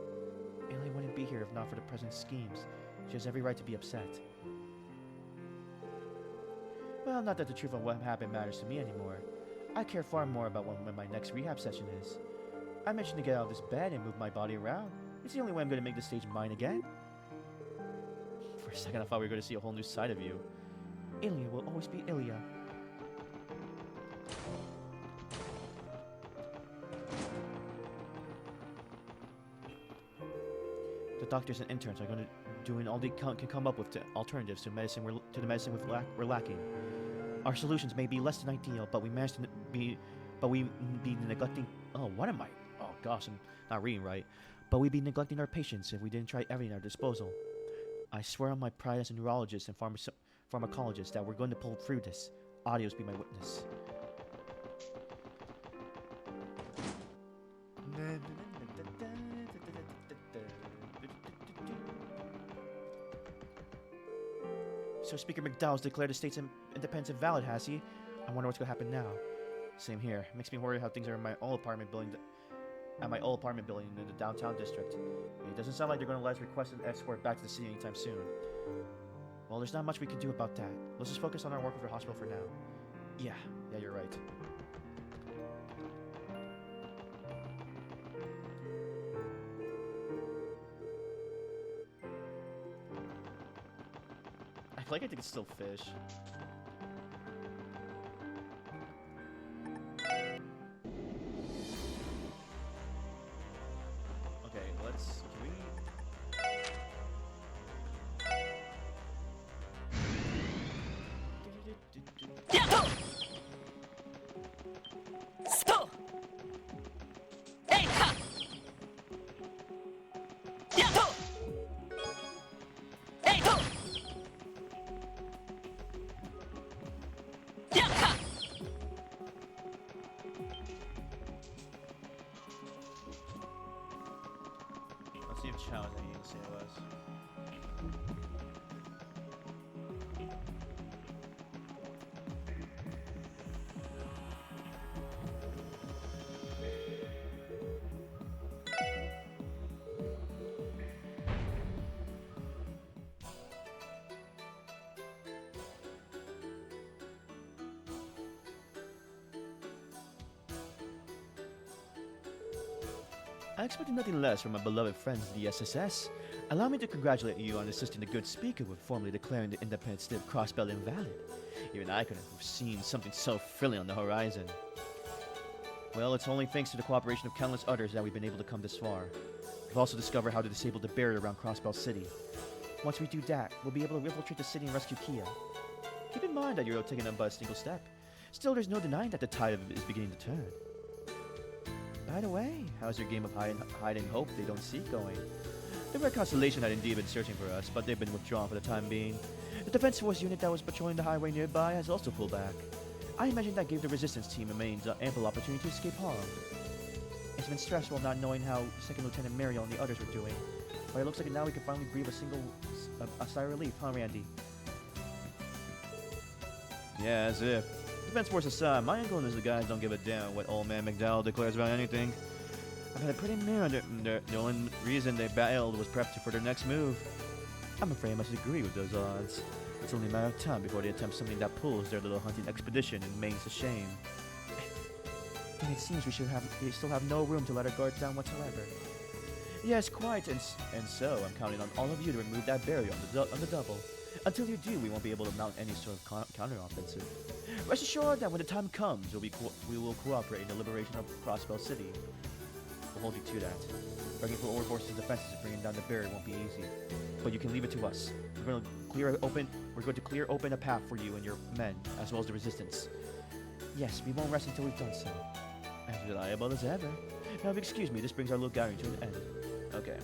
A: Ilya wouldn't be here if not for the president's schemes. She has every right to be upset. Well, not that the truth of what happened matters to me anymore. I care far more about when my next rehab session is. I mentioned to get out of this bed and move my body around. It's the only way I'm going to make this stage mine again. For a second, I thought we were going to see a whole new side of you. Ilya will always be Ilya. The doctors and interns are going to doing all they can come up with alternatives to the medicine we're lacking. Our solutions may be less than ideal, but we be neglecting. Oh, what am I? Oh gosh, I'm not reading right. But we'd be neglecting our patients if we didn't try everything at our disposal. I swear on my pride as a neurologist and pharmacologist that we're going to pull through this. Adios be my witness. So Speaker McDowell's declared the state's independence invalid, has he? I wonder what's going to happen now. Same here. Makes me worry how things are in my old apartment building. At my old apartment building in the downtown district. It doesn't sound like they're going to let us request an escort back to the city anytime soon. Well, there's not much we can do about that. Let's just focus on our work with the hospital for now. Yeah, you're right. I feel like I think it's still fish. Okay, can we...
B: Stop! Hey, ha! Stop! Hey, go!
A: Let's see if Chow has anything to say to us. I expected nothing less from my beloved friends, the SSS. Allow me to congratulate you on assisting the good speaker with formally declaring the independent state of Crossbelt invalid. Even I could have seen something so thrilling on the horizon. Well, it's only thanks to the cooperation of countless others that we've been able to come this far. We've also discovered how to disable the barrier around Crossbell City. Once we do that, we'll be able to infiltrate the city and rescue Kia. Keep in mind that you're taking them by a single step. Still, there's no denying that the tide is beginning to turn. By the way, how's your game of hide and hope they don't see going? The Red Constellation had indeed been searching for us, but they've been withdrawn for the time being. The Defense Force unit that was patrolling the highway nearby has also pulled back. I imagine that gave the Resistance team ample opportunity to escape harm. It's been stressful not knowing how Second Lieutenant Mario and the others were doing, but it looks like now we can finally breathe a sigh of relief, huh, Randy? Yeah, as if. Defense Force aside, my uncle and his guys don't give a damn what old man McDowell declares about anything. I've had it pretty near the only reason they bailed was prepped for their next move. I'm afraid I must agree with those odds. It's only a matter of time before they attempt something that pulls their little hunting expedition and mains to shame. And it seems we still have no room to let our guard down whatsoever. Yes, quite, and so I'm counting on all of you to remove that barrier on the double. Until you do, we won't be able to mount any sort of counter-offensive. Rest assured that when the time comes, we will cooperate in the liberation of Crossbell City. We'll hold you to that. Working for Order Force's defenses and bringing down the barrier won't be easy, but you can leave it to us. We're going to clear open a path for you and your men, as well as the Resistance. Yes, we won't rest until we've done so. As reliable as ever. Now, if you excuse me, this brings our little gathering to an end. Okay.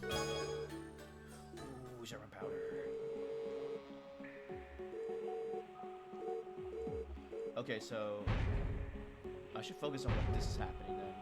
A: Ooh, serum powder. Okay, so I should focus on what this is happening then.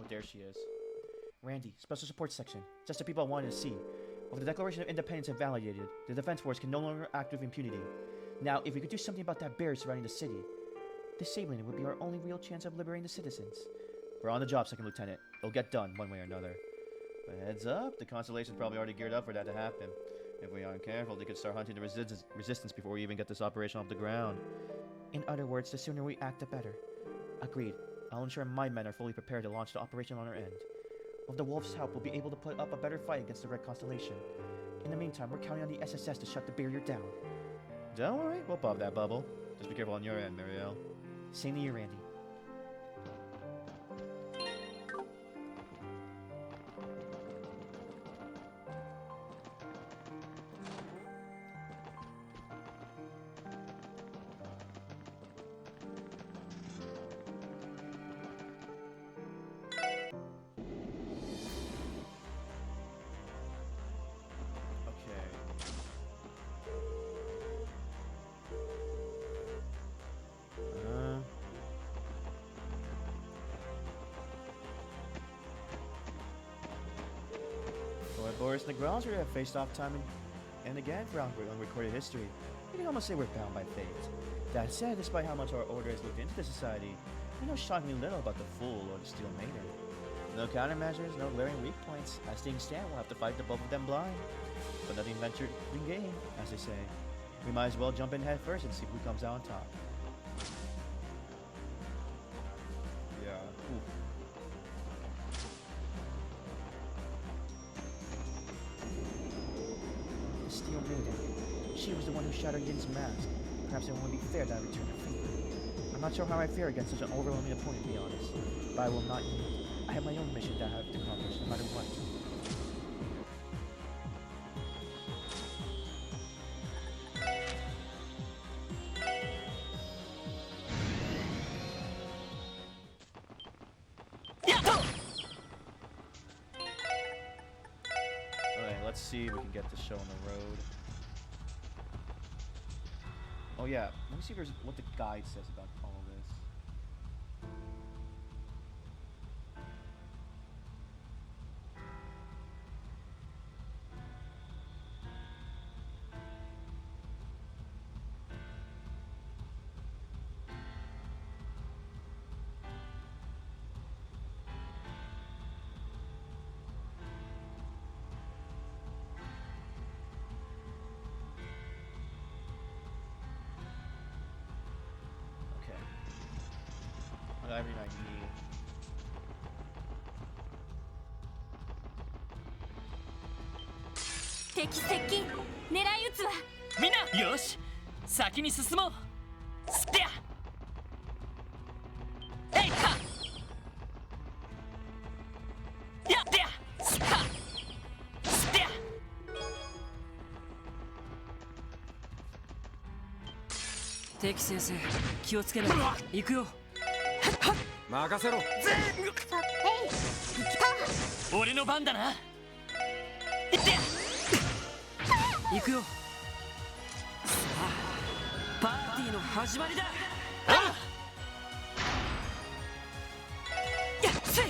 A: There she is. Randy, Special Support Section. Just the people I wanted to see. With the Declaration of Independence invalidated, the Defense Force can no longer act with impunity. Now, if we could do something about that barrier surrounding the city, disabling it would be our only real chance of liberating the citizens. We're on the job, Second Lieutenant. It'll get done, one way or another. But heads up, the Constellation's probably already geared up for that to happen. If we aren't careful, they could start hunting the resistance before we even get this operation off the ground. In other words, the sooner we act, the better. Agreed. I'll ensure my men are fully prepared to launch the operation on our end. With the Wolf's help, we'll be able to put up a better fight against the Red Constellation. In the meantime, we're counting on the SSS to shut the barrier down. Don't worry, we'll pop that bubble. Just be careful on your end, Marielle. Same to you, Randy. Boris and the Grandeur have faced off time and again for unrecorded history. You can almost say we're bound by fate. That said, despite how much our order has looked into the society, we know shockingly little about the Fool or the Steel Maiden. No countermeasures, no glaring weak points. As things stand, we'll have to fight the both of them blind. But nothing ventured in gain, as they say. We might as well jump in head first and see who comes out on top. Yeah. Ooh. she was the one who shattered Yin's mask. Perhaps it won't be fair that I return her favor. I'm not sure how I fare against such an overwhelming opponent, to be honest. But I will not yield. I have my own mission that I have to accomplish, no matter what. Alright, let's see if we can get the show on the road. Oh yeah, let me see if there's what the guide says about all of this. I got everything I need.
C: Teki 接近狙い撃つわ。
B: みんなよし先に進もうスピアえいかやってやスパスピア敵先生気をつけない行くよ任せろ
C: さえい行きた。
B: 俺の番だな行って行くよさあパーティーの始まりだやっせい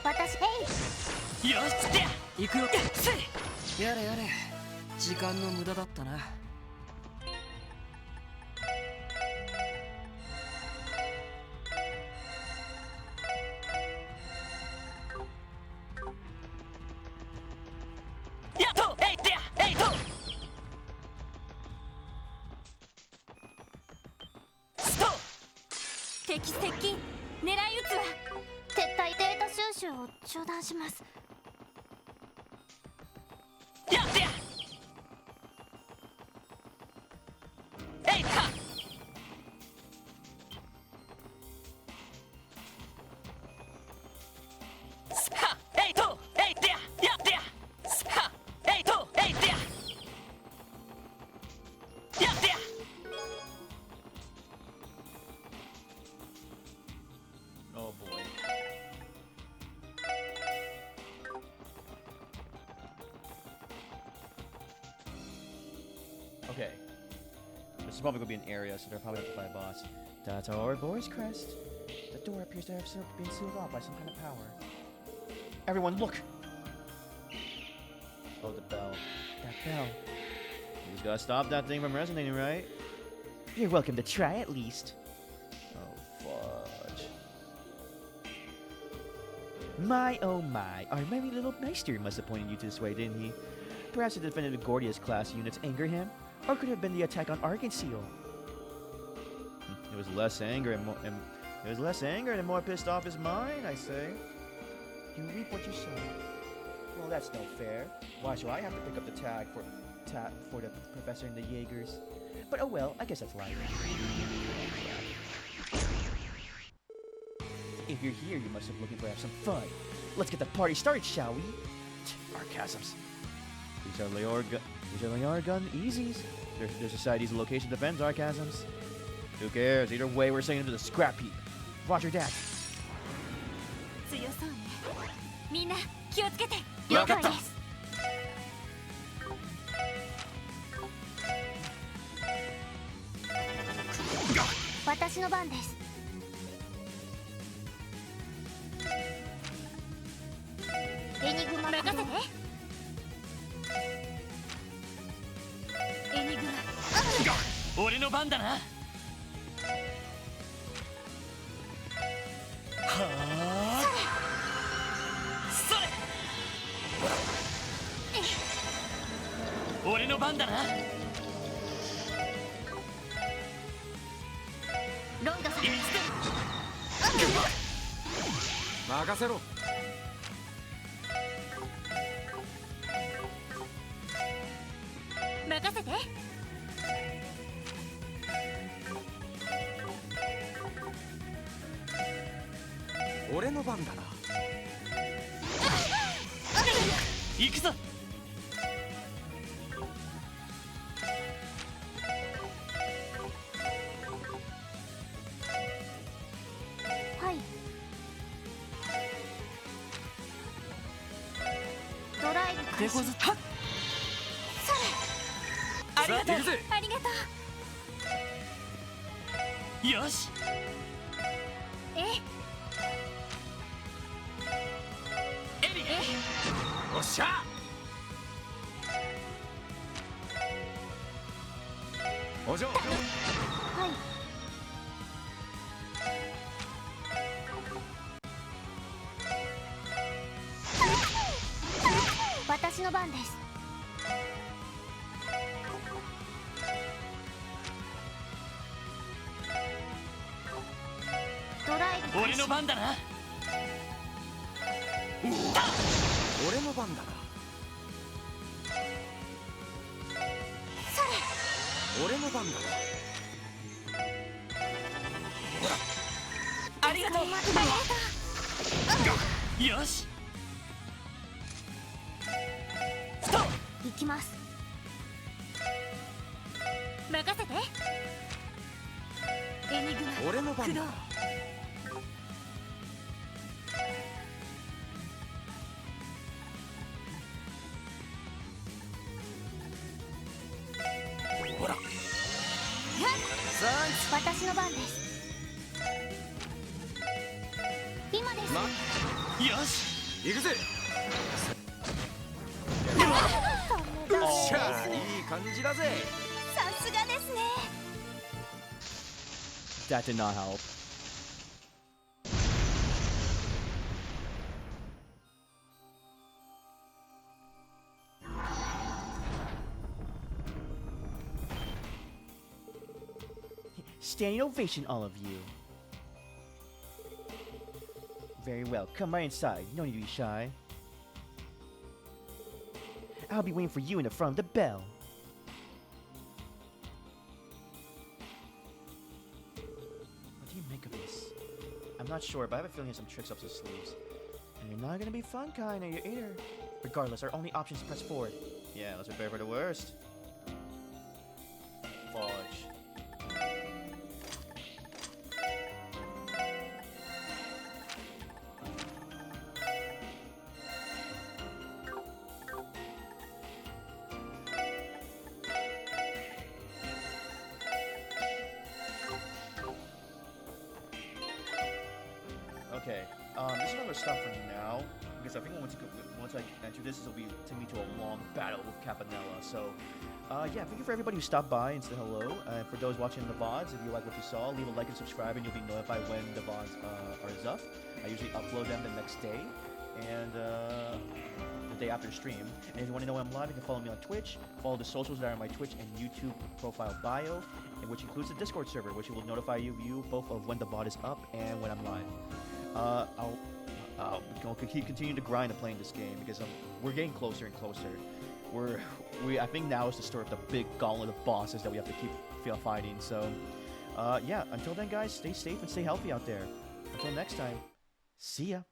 C: 私えい。
B: よしって行くよやっせいやれやれ時間の無駄だったな
C: 敵接近狙い撃つわ。撤退データ収集を中断します。
B: やってやえいかスパえいとえいってややってやスパえいとえいってややってや
A: Oh boy. Okay. This is probably going to be an area, so they're probably have to fight a boss. That's our boy's crest. The door appears to have been sealed off by some kind of power. Everyone, look! Oh, the bell. That bell. You just gotta stop that thing from resonating, right? You're welcome to try at least. Oh, fudge. My, oh my, our merry little Meister must have pointed you this way, didn't he? Perhaps the defendant of Gordia's class units anger him? Or could it have been the attack on Arkansas? It was less anger and it was less anger and more pissed off his mind, I say. You reap what you sow. Well, that's no fair. Why should I have to pick up the tag for the professor and the Jaegers? But oh well, I guess that's life. If you're here, you must have looking for have some fun. Let's get the party started, shall we? Sarcasms. These are Leor gun easies. Their society's location defends sarcasms. Who cares? Either way, we're sending them to the scrap heap. Roger that.
C: 強そうね。みんな気をつけて。
B: わかった
C: 了解です。私の番です。エニグマ任せて。エニグマ。
B: 俺の番だなはあそれ俺の番だな
C: ロイドさん。
B: 任せろ
C: 任任せて。
E: 俺の番だな。
B: 行くぞ。
C: はい。ドライブ開始。
B: 手こずはっ。
C: それ。
B: ありがとう。
E: 行くぜ。
C: ありがとう。
B: よし。
C: え
B: エリ
E: おっしゃ。お嬢。
C: はい。私の番です。ドライブ開始。
B: 俺の番だな。
E: 俺の番だな。俺の番だな。
B: ありがとう。
C: ありがと
B: よし。
C: う。行きます。任せて。エニグマ。
E: 俺の番だな。ほら。
C: 私の番です。今です。
B: よし。
E: 行くぜ。
C: ダメ
E: よっしゃ。
C: です。
E: いい感じだぜ。
C: さすがですね。
A: That did not help. Standing ovation, all of you. Very well. Come right inside. No need to be shy. I'll be waiting for you in the front of the bell. What do you make of this? I'm not sure, but I have a feeling there's some tricks up his sleeves. And you're not gonna be fun kind of either. Regardless, our only option is to press forward. Yeah, let's prepare for the worst. Fudge. Okay, this is another stop for now because I think once I enter this, it'll be take me to a long battle with Capanella. So, yeah, thank you for everybody who stopped by and said hello. And for those watching the VODs, if you like what you saw, leave a like and subscribe, and you'll be notified when the VODs are up. I usually upload them the next day and the day after stream. And if you want to know when I'm live, you can follow me on Twitch. Follow the socials that are in my Twitch and YouTube profile bio, and which includes the Discord server, which will notify you both of when the VOD is up and when I'm live. I'll keep continuing to grind and playing this game because we're getting closer and closer. I think now is the start of the big gauntlet of bosses that we have to keep fighting. So, yeah. Until then, guys, stay safe and stay healthy out there. Until next time, see ya.